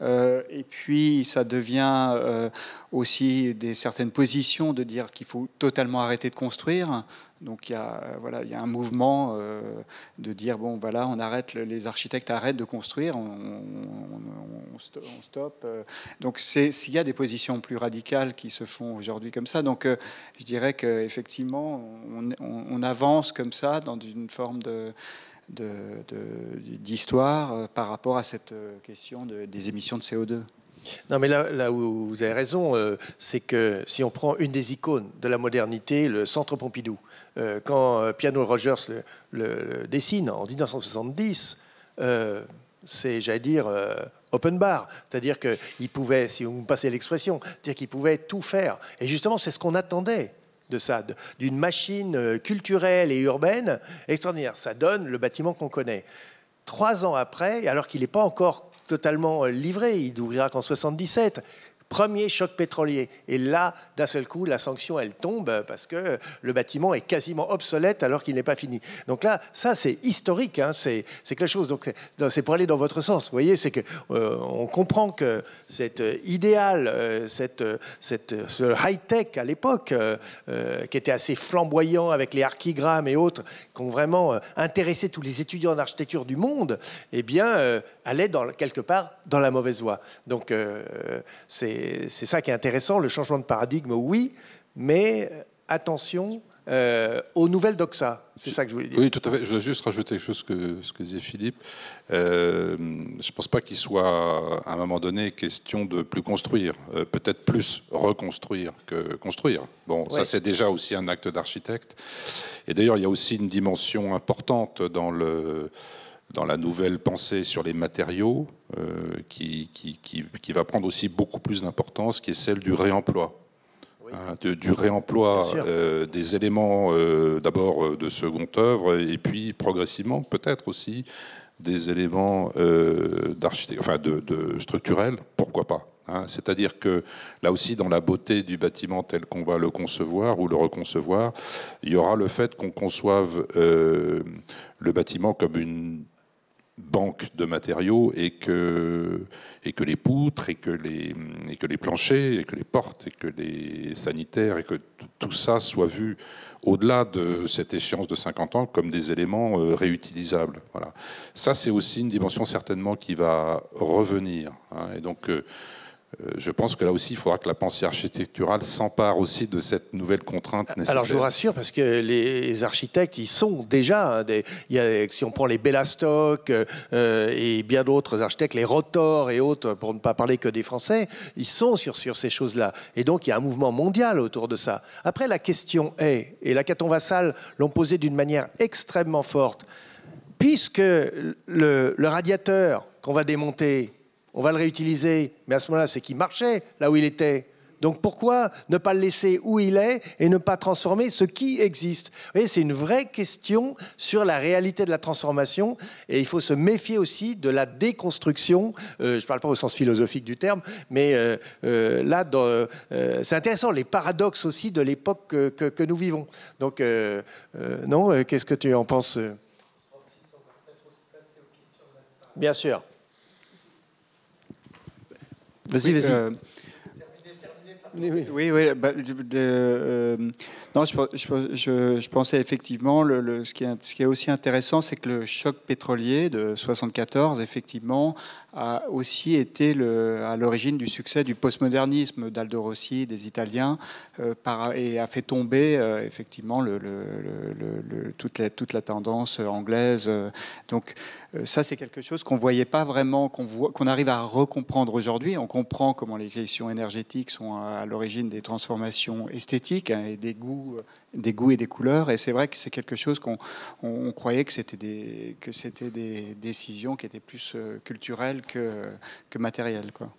Et puis ça devient aussi certaines positions de dire qu'il faut totalement arrêter de construire. Donc il y a un mouvement de dire on arrête, les architectes arrêtent de construire, on stoppe. Donc s'il y a des positions plus radicales qui se font aujourd'hui comme ça. Donc je dirais qu'effectivement on avance comme ça dans une forme d'histoire par rapport à cette question des émissions de CO2. Non, mais là où vous avez raison, c'est que si on prend une des icônes de la modernité, le Centre Pompidou, quand Piano Rogers le dessine en 1970, c'est, j'allais dire, open bar. C'est-à-dire qu'il pouvait, si vous me passez l'expression, dire qu'il pouvait tout faire. Et justement, c'est ce qu'on attendait de ça, d'une machine culturelle et urbaine extraordinaire. Ça donne le bâtiment qu'on connaît. 3 ans après, alors qu'il n'est pas encore totalement livré, il n'ouvrira qu'en 77, Premier choc pétrolier. Et là, d'un seul coup, la sanction, elle tombe parce que le bâtiment est quasiment obsolète alors qu'il n'est pas fini. Donc là, ça, c'est historique. Hein, c'est quelque chose. Donc, c'est pour aller dans votre sens. Vous voyez, c'est que on comprend que cet idéal, ce high-tech à l'époque, qui était assez flamboyant avec les archigrammes et autres, qui ont vraiment intéressé tous les étudiants en architecture du monde, eh bien, allait quelque part dans la mauvaise voie. Donc, c'est ça qui est intéressant, le changement de paradigme, oui, mais attention aux nouvelles doxa. C'est ça que je voulais dire. Oui, tout à fait. Je veux juste rajouter quelque chose que ce que disait Philippe. Je ne pense pas qu'il soit, à un moment donné, question de plus construire. Peut-être plus reconstruire que construire. Bon, ouais. Ça, c'est déjà aussi un acte d'architecte. Et d'ailleurs, il y a aussi une dimension importante dans la nouvelle pensée sur les matériaux qui va prendre aussi beaucoup plus d'importance, qui est celle du réemploi. Oui. Du réemploi des éléments d'abord de seconde œuvre et puis progressivement peut-être aussi des éléments d'architecture, enfin de structurels, pourquoi pas. Hein, c'est-à-dire que là aussi, dans la beauté du bâtiment tel qu'on va le concevoir ou le reconcevoir, il y aura le fait qu'on conçoive le bâtiment comme une banque de matériaux et que les poutres et que les planchers et que les portes et que les sanitaires et que tout ça soit vu au-delà de cette échéance de 50 ans comme des éléments réutilisables. Voilà. Ça, c'est aussi une dimension certainement qui va revenir. Hein, et donc, je pense que là aussi, il faudra que la pensée architecturale s'empare aussi de cette nouvelle contrainte nécessaire. Alors, je vous rassure, parce que les architectes, ils sont déjà... si on prend les Bellastock et bien d'autres architectes, les Rotor et autres, pour ne pas parler que des Français, ils sont sur ces choses-là. Et donc, il y a un mouvement mondial autour de ça. Après, la question est, et la Caton Vassal l'ont posée d'une manière extrêmement forte, puisque le radiateur qu'on va démonter... on va le réutiliser, mais à ce moment-là, c'est qu'il marchait là où il était. Donc pourquoi ne pas le laisser où il est et ne pas transformer ce qui existe? Vous voyez, c'est une vraie question sur la réalité de la transformation et il faut se méfier aussi de la déconstruction. Je ne parle pas au sens philosophique du terme, mais là, c'est intéressant, les paradoxes aussi de l'époque que nous vivons. Donc, non, qu'est-ce que tu en penses? Bien sûr. Vas-y, vas-y. Oui. Bah, non, je pensais effectivement, ce qui est aussi intéressant, c'est que le choc pétrolier de 1974, effectivement, a aussi été à l'origine du succès du postmodernisme d'Aldo Rossi, des Italiens, et a fait tomber effectivement toute la tendance anglaise. Donc ça, c'est quelque chose qu'on ne voyait pas vraiment, qu'on arrive à recomprendre aujourd'hui. On comprend comment les questions énergétiques sont à l'origine des transformations esthétiques, hein, et des goûts et des couleurs. Et c'est vrai que c'est quelque chose qu'on croyait que c'était des décisions qui étaient plus culturelles que matérielles, quoi.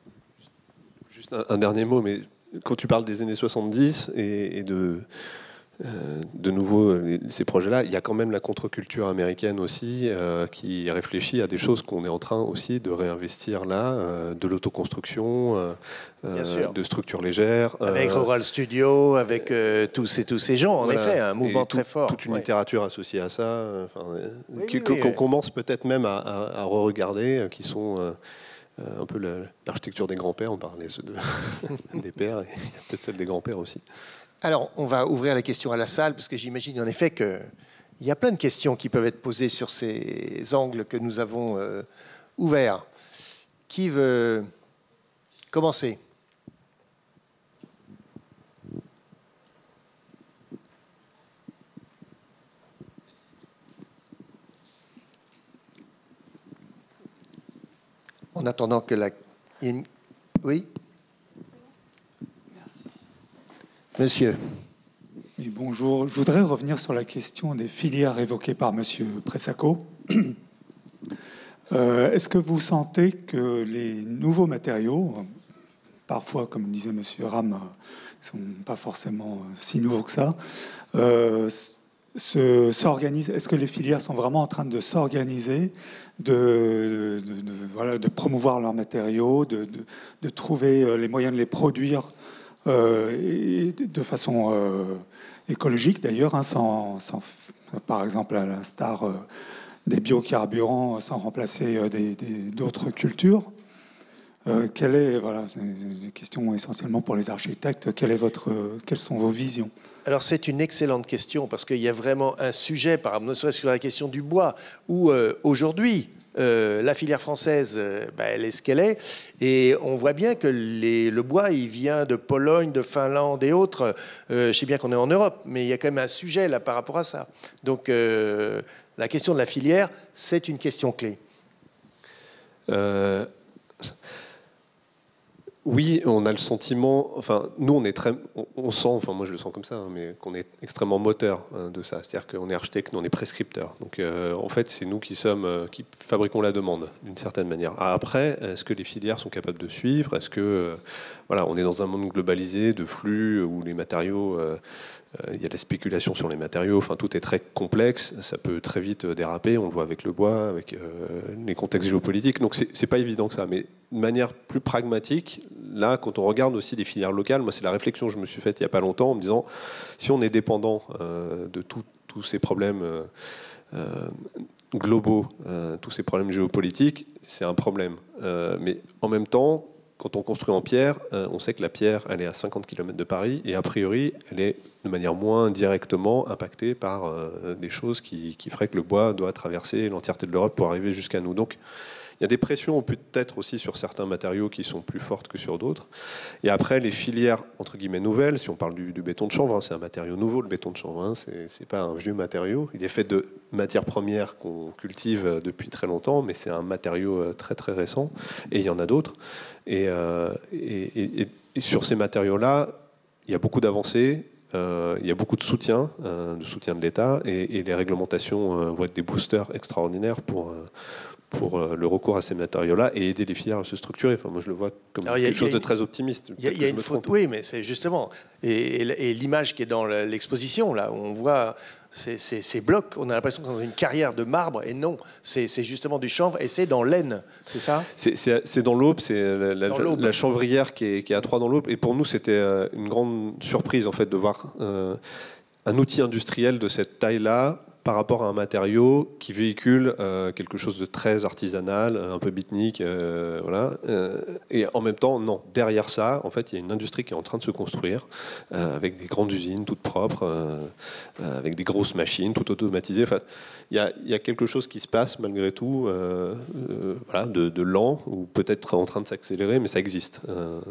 Juste un dernier mot, mais quand tu parles des années 70 et de nouveau ces projets-là, il y a quand même la contre-culture américaine aussi qui réfléchit à des choses qu'on est en train aussi de réinvestir là, de l'autoconstruction, de structures légères. Avec Rural Studio, avec tous ces gens, en effet, un mouvement très fort. Toute une littérature associée à ça, qu'on commence peut-être même à re-regarder, qui sont... un peu l'architecture des grands-pères, on parlait des pères, et peut-être celle des grands-pères aussi. Alors, on va ouvrir la question à la salle, parce que j'imagine en effet qu'il y a plein de questions qui peuvent être posées sur ces angles que nous avons ouverts. Qui veut commencer ? En attendant que la... Oui ? Merci. Monsieur. Oui, bonjour. Je voudrais revenir sur la question des filières évoquées par Monsieur Pressaco. Est-ce que vous sentez que les nouveaux matériaux, parfois, comme disait Monsieur Ram, ne sont pas forcément si nouveaux que ça, s'organisent? Est-ce que les filières sont vraiment en train de s'organiser, de promouvoir leurs matériaux, de trouver les moyens de les produire et de façon écologique d'ailleurs, hein, par exemple à l'instar des biocarburants, sans remplacer d'autres cultures? C'est une question essentiellement pour les architectes. Quelles sont vos visions? Alors c'est une excellente question parce qu'il y a vraiment un sujet, par exemple, ne serait-ce que sur la question du bois, où aujourd'hui la filière française, elle est ce qu'elle est, et on voit bien que le bois, il vient de Pologne, de Finlande et autres. Je sais bien qu'on est en Europe, mais il y a quand même un sujet là par rapport à ça. Donc la question de la filière, c'est une question clé. Oui, on a le sentiment, enfin, nous, on sent, enfin, moi je le sens comme ça, hein, mais qu'on est extrêmement moteur de ça. C'est-à-dire qu'on est architecte, nous, on est prescripteur. Donc, en fait, c'est nous qui fabriquons la demande, d'une certaine manière. Après, est-ce que les filières sont capables de suivre? Est-ce que, on est dans un monde globalisé, de flux, où les matériaux... il y a de la spéculation sur les matériaux, enfin tout est très complexe, ça peut très vite déraper, on le voit avec le bois, avec les contextes géopolitiques, donc c'est pas évident que ça, mais de manière plus pragmatique, là quand on regarde aussi des filières locales, moi c'est la réflexion que je me suis faite il n'y a pas longtemps en me disant, si on est dépendant de tous ces problèmes globaux, tous ces problèmes géopolitiques, c'est un problème, mais en même temps, quand on construit en pierre, on sait que la pierre, elle est à 50 km de Paris et a priori, elle est de manière moins directement impactée par des choses qui feraient que le bois doit traverser l'entièreté de l'Europe pour arriver jusqu'à nous. Donc, il y a des pressions peut-être aussi sur certains matériaux qui sont plus fortes que sur d'autres. Et après, les filières, entre guillemets, nouvelles, si on parle du béton de chanvre, hein, c'est un matériau nouveau, le béton de chanvre, hein, c'est pas un vieux matériau. Il est fait de matières premières qu'on cultive depuis très longtemps, mais c'est un matériau très très récent, et il y en a d'autres. Et sur ces matériaux-là, il y a beaucoup d'avancées, il y a beaucoup de soutien de l'État, et les réglementations vont être des boosters extraordinaires pour le recours à ces matériaux-là et aider les filières à se structurer. Enfin, moi, je le vois comme quelque chose de très optimiste. Il y a une faute, oui, mais c'est justement... Et l'image qui est dans l'exposition, là, où on voit ces blocs, on a l'impression que c'est dans une carrière de marbre, et non, c'est justement du chanvre, et c'est dans l'Aisne, c'est ça? C'est dans l'Aube, c'est la chanvrière qui est à Troyes dans l'Aube, et pour nous, c'était une grande surprise, en fait, de voir un outil industriel de cette taille-là, par rapport à un matériau qui véhicule quelque chose de très artisanal, un peu beatnik, voilà. Et en même temps, non. Derrière ça, en fait, il y a une industrie qui est en train de se construire, avec des grandes usines toutes propres, avec des grosses machines, tout automatisées. Enfin, il y a quelque chose qui se passe malgré tout, voilà, de lent, ou peut-être en train de s'accélérer, mais ça existe.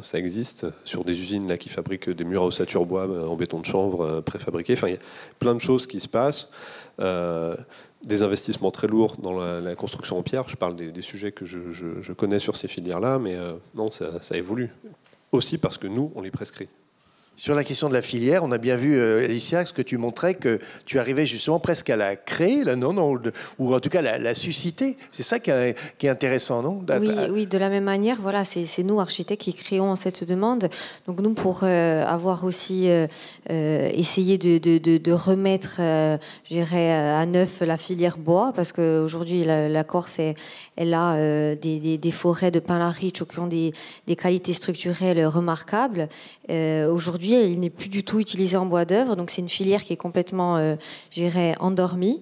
Ça existe sur des usines là qui fabriquent des murs à ossature bois en béton de chanvre préfabriqués. Enfin, il y a plein de choses qui se passent. Des investissements très lourds dans la construction en pierre. Je parle des sujets que je connais sur ces filières-là, mais non, ça évolue. Aussi parce que nous, on les prescrit. Sur la question de la filière, on a bien vu, Alicia, ce que tu montrais, que tu arrivais justement presque à la créer, là, ou en tout cas la susciter. C'est ça qui est intéressant, non? Oui, de la même manière, voilà, c'est nous, architectes, qui créons cette demande. Donc nous, pour avoir aussi essayé de remettre, je dirais, à neuf la filière bois, parce qu'aujourd'hui, la Corse, elle a des forêts de pin lariche qui ont des qualités structurelles remarquables. Aujourd'hui, il n'est plus du tout utilisé en bois d'œuvre, donc c'est une filière qui est complètement, je dirais, endormie.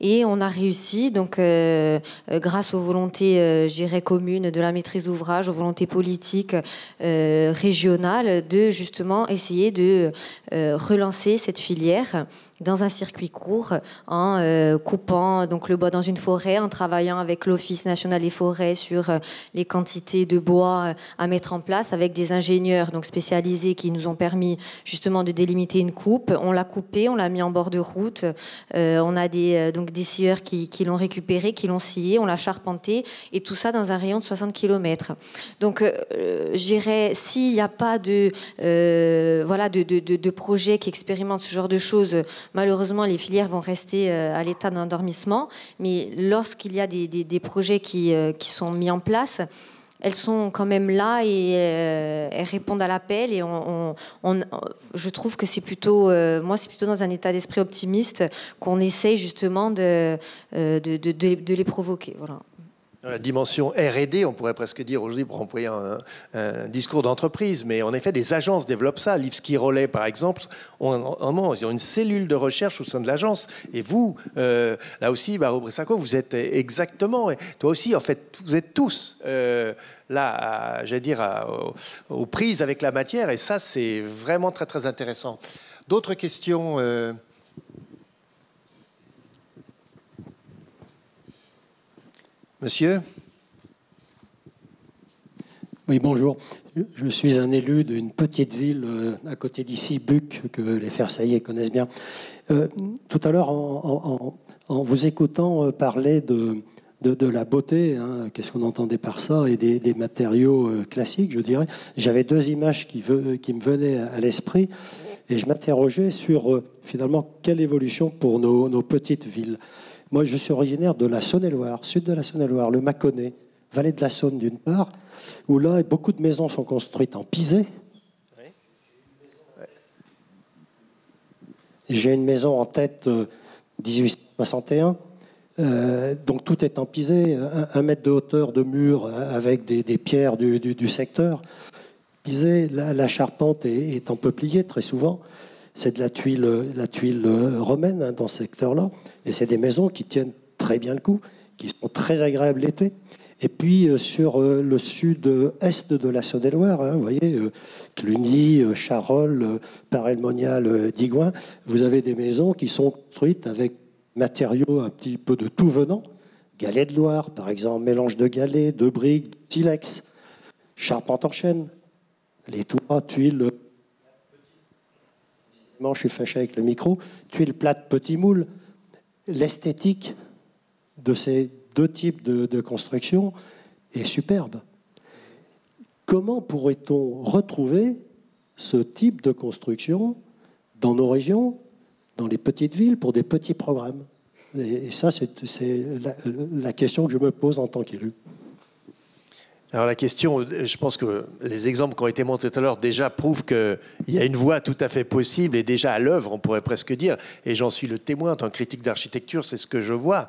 Et on a réussi, donc, grâce aux volontés, je dirais, communes de la maîtrise d'ouvrage, aux volontés politiques régionales, de justement essayer de relancer cette filière dans un circuit court, en coupant donc le bois dans une forêt, en travaillant avec l'Office national des forêts sur les quantités de bois à mettre en place, avec des ingénieurs donc spécialisés qui nous ont permis justement de délimiter une coupe. On l'a coupé, on l'a mis en bord de route. On a donc des scieurs qui l'ont récupéré, qui l'ont scié, on l'a charpenté, et tout ça dans un rayon de 60 km. Donc, je dirais, s'il n'y a pas de projet qui expérimente ce genre de choses, malheureusement, les filières vont rester à l'état d'endormissement. Mais lorsqu'il y a des projets qui sont mis en place, elles sont quand même là et elles répondent à l'appel. Et je trouve que c'est plutôt, moi, c'est plutôt dans un état d'esprit optimiste qu'on essaye justement de les provoquer. Voilà. Dans la dimension R&D, on pourrait presque dire aujourd'hui, pour employer un discours d'entreprise, mais en effet, des agences développent ça. Lipsky Rowley, par exemple, ils ont une cellule de recherche au sein de l'agence. Et vous, là aussi, Barreau Bressaco, vous êtes exactement, et toi aussi, en fait, vous êtes tous là, j'allais dire, aux prises avec la matière, et ça, c'est vraiment très, très intéressant. D'autres questions Monsieur ? Oui, bonjour. Je suis un élu d'une petite ville à côté d'ici, Buc, que les Versaillais connaissent bien. Tout à l'heure, en vous écoutant parler de la beauté, hein, qu'est-ce qu'on entendait par ça, et des matériaux classiques, je dirais, j'avais deux images qui me venaient à l'esprit, et je m'interrogeais sur, finalement, quelle évolution pour nos petites villes. Moi, je suis originaire de la Saône-et-Loire, sud de la Saône-et-Loire, le Mâconnais, vallée de la Saône d'une part, où là, beaucoup de maisons sont construites en pisé. Oui. J'ai une maison en tête 1861, donc tout est en pisé, 1 mètre de hauteur de mur avec des pierres du secteur. Pisé, la charpente est en peuplier très souvent. C'est de la tuile romaine, hein, dans ce secteur-là. Et c'est des maisons qui tiennent très bien le coup, qui sont très agréables l'été. Et puis sur le sud-est de la Saône-et-Loire, hein, vous voyez, Cluny, Charolles, Paray-le-Monial, Digoin, vous avez des maisons qui sont construites avec matériaux un petit peu de tout venant. Galets de Loire, par exemple, mélange de galets, de briques, de silex, charpente en chêne, les toits, tuiles... Je suis fâché avec le micro, tuiles plates, petits moules. L'esthétique de ces deux types de construction est superbe. Comment pourrait-on retrouver ce type de construction dans nos régions, dans les petites villes, pour des petits programmes? Et ça, c'est la question que je me pose en tant qu'élu. Alors la question, je pense que les exemples qui ont été montrés tout à l'heure déjà prouvent qu'il y a une voie tout à fait possible et déjà à l'œuvre, on pourrait presque dire, et j'en suis le témoin en tant que critique d'architecture, c'est ce que je vois.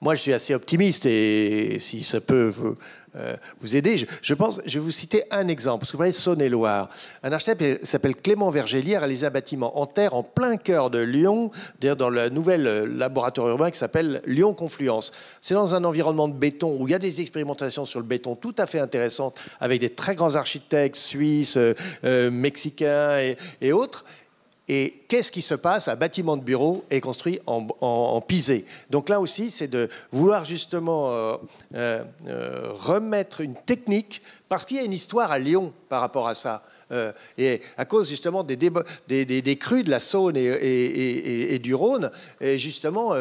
Moi, je suis assez optimiste et si ça peut vous aider, je pense, je vais vous citer un exemple. Parce que vous voyez, Saône-et-Loire, un architecte s'appelle Clément Vergélier, a réalisé un bâtiment en terre en plein cœur de Lyon, d'ailleurs dans le nouvel laboratoire urbain qui s'appelle Lyon Confluence. C'est dans un environnement de béton où il y a des expérimentations sur le béton tout à fait intéressantes avec des très grands architectes suisses, mexicains et autres. Et qu'est-ce qui se passe? Un bâtiment de bureau est construit en pisé. Donc là aussi, c'est de vouloir justement remettre une technique, parce qu'il y a une histoire à Lyon par rapport à ça. Et à cause justement des crues de la Saône et du Rhône, et justement,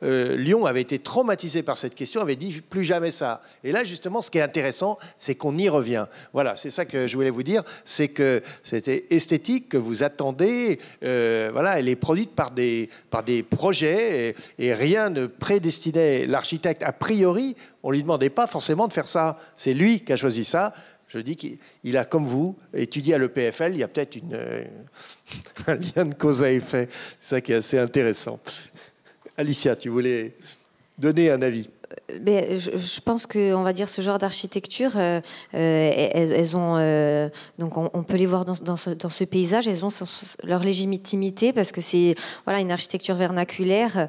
Lyon avait été traumatisé par cette question, avait dit plus jamais ça. Et là, justement, ce qui est intéressant, c'est qu'on y revient. Voilà, c'est ça que je voulais vous dire, c'est que c'était esthétique que vous attendez. Voilà, elle est produite par des projets et rien ne prédestinait l'architecte a priori. On lui demandait pas forcément de faire ça. C'est lui qui a choisi ça. Je dis qu'il a, comme vous, étudié à l'EPFL. Il y a peut-être un lien de cause à effet. C'est ça qui est assez intéressant. Alicia, tu voulais donner un avis? Je pense que, on va dire, ce genre d'architecture, elles ont, donc on peut les voir dans ce paysage, elles ont leur légitimité parce que c'est voilà une architecture vernaculaire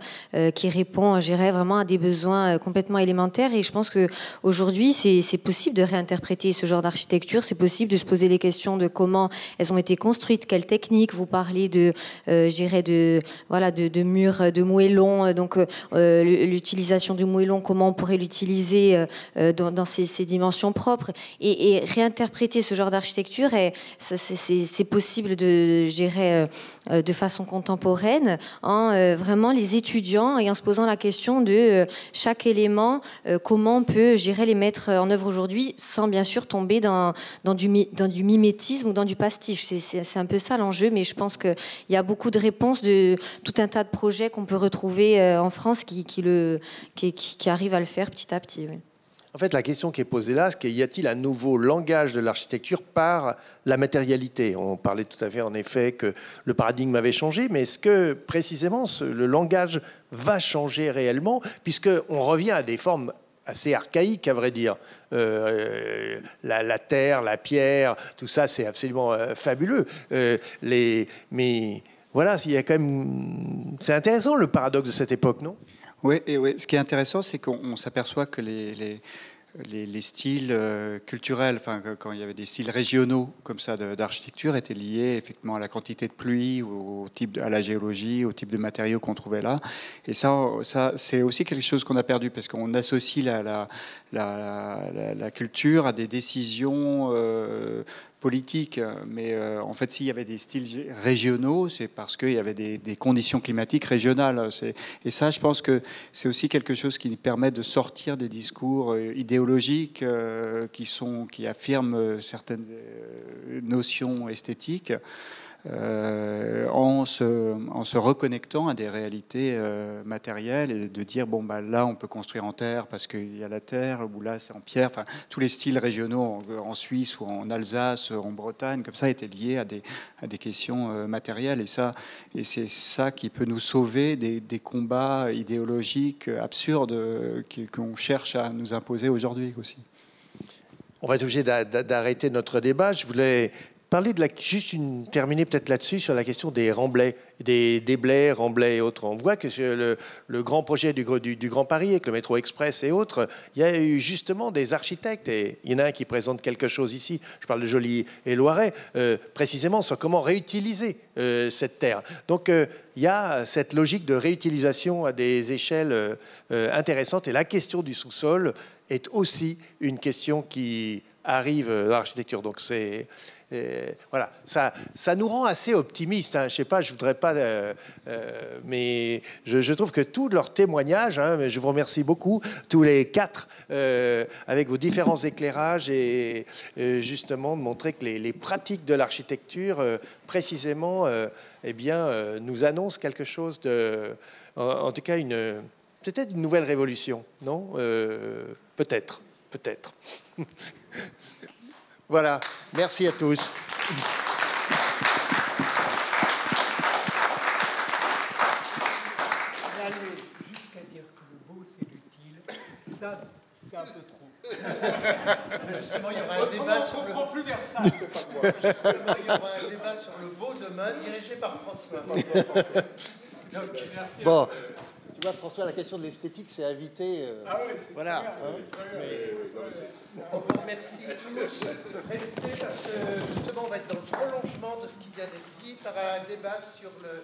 qui répond, je dirais, vraiment à des besoins complètement élémentaires. Et je pense que aujourd'hui, c'est possible de réinterpréter ce genre d'architecture. C'est possible de se poser les questions de comment elles ont été construites, quelles techniques. Vous parlez de, je dirais, de murs de moellons, donc l'utilisation du moellon. Comment on pourrait l'utiliser dans ses dimensions propres et réinterpréter ce genre d'architecture, c'est possible de gérer de façon contemporaine en vraiment les étudiants et en se posant la question de chaque élément, comment on peut gérer les mettre en œuvre aujourd'hui sans bien sûr tomber dans du mimétisme ou dans du pastiche. C'est un peu ça l'enjeu, mais je pense qu'il y a beaucoup de réponses de tout un tas de projets qu'on peut retrouver en France qui arrivent à le faire petit à petit. Oui. En fait, la question qui est posée là, c'est qu'il y a-t-il un nouveau langage de l'architecture par la matérialité? On parlait tout à fait, en effet, que le paradigme avait changé, mais est-ce que, précisément, le langage va changer réellement, puisqu'on revient à des formes assez archaïques, à vrai dire. La terre, la pierre, tout ça, c'est absolument fabuleux. Mais voilà, il y a quand même... C'est intéressant, le paradoxe de cette époque, non? Oui, et oui. Ce qui est intéressant, c'est qu'on s'aperçoit que les styles culturels, enfin, quand il y avait des styles régionaux comme ça d'architecture, étaient liés effectivement à la quantité de pluie, à la géologie, au type de matériaux qu'on trouvait là. Et ça c'est aussi quelque chose qu'on a perdu, parce qu'on associe la culture à des décisions politique, mais en fait, s'il y avait des styles régionaux, c'est parce qu'il y avait des conditions climatiques régionales. Et ça, je pense que c'est aussi quelque chose qui permet de sortir des discours idéologiques qui affirment certaines notions esthétiques, en se reconnectant à des réalités matérielles, et de dire bon bah là on peut construire en terre parce qu'il y a la terre, ou là c'est en pierre. Enfin, tous les styles régionaux en Suisse ou en Alsace, en Bretagne, comme ça, étaient liés à des questions matérielles, et c'est ça qui peut nous sauver des combats idéologiques absurdes qu'on cherche à nous imposer aujourd'hui aussi. On va être obligé d'arrêter notre débat. Je voulais parler terminer peut-être là-dessus, sur la question des remblais, des blais, remblais et autres. On voit que sur le grand projet du Grand Paris, avec le métro express et autres, il y a eu justement des architectes, et il y en a un qui présente quelque chose ici, je parle de Joly et Loiret, précisément sur comment réutiliser cette terre. Donc il y a cette logique de réutilisation à des échelles intéressantes, et la question du sous-sol est aussi une question qui arrive dans l'architecture. Donc voilà, ça nous rend assez optimistes. Hein. Je sais pas, je voudrais pas, mais je trouve que tous leurs témoignages, hein, je vous remercie beaucoup, tous les quatre, avec vos différents éclairages, et justement de montrer que les pratiques de l'architecture, précisément, eh bien, nous annoncent quelque chose de, en tout cas, peut-être une nouvelle révolution, non? Peut-être. Voilà, merci à tous. Aller jusqu'à dire que le beau c'est l'utile, ça c'est un peu trop. Justement, il y aura un débat sur plus vers ça. Il y aura un débat sur le beau demain, dirigé par François. Bon, tu vois, François, la question de l'esthétique, c'est invité. Voilà. On vous remercie tous. Restez, parce que justement, on va être dans le prolongement de ce qui vient d'être dit par un débat sur le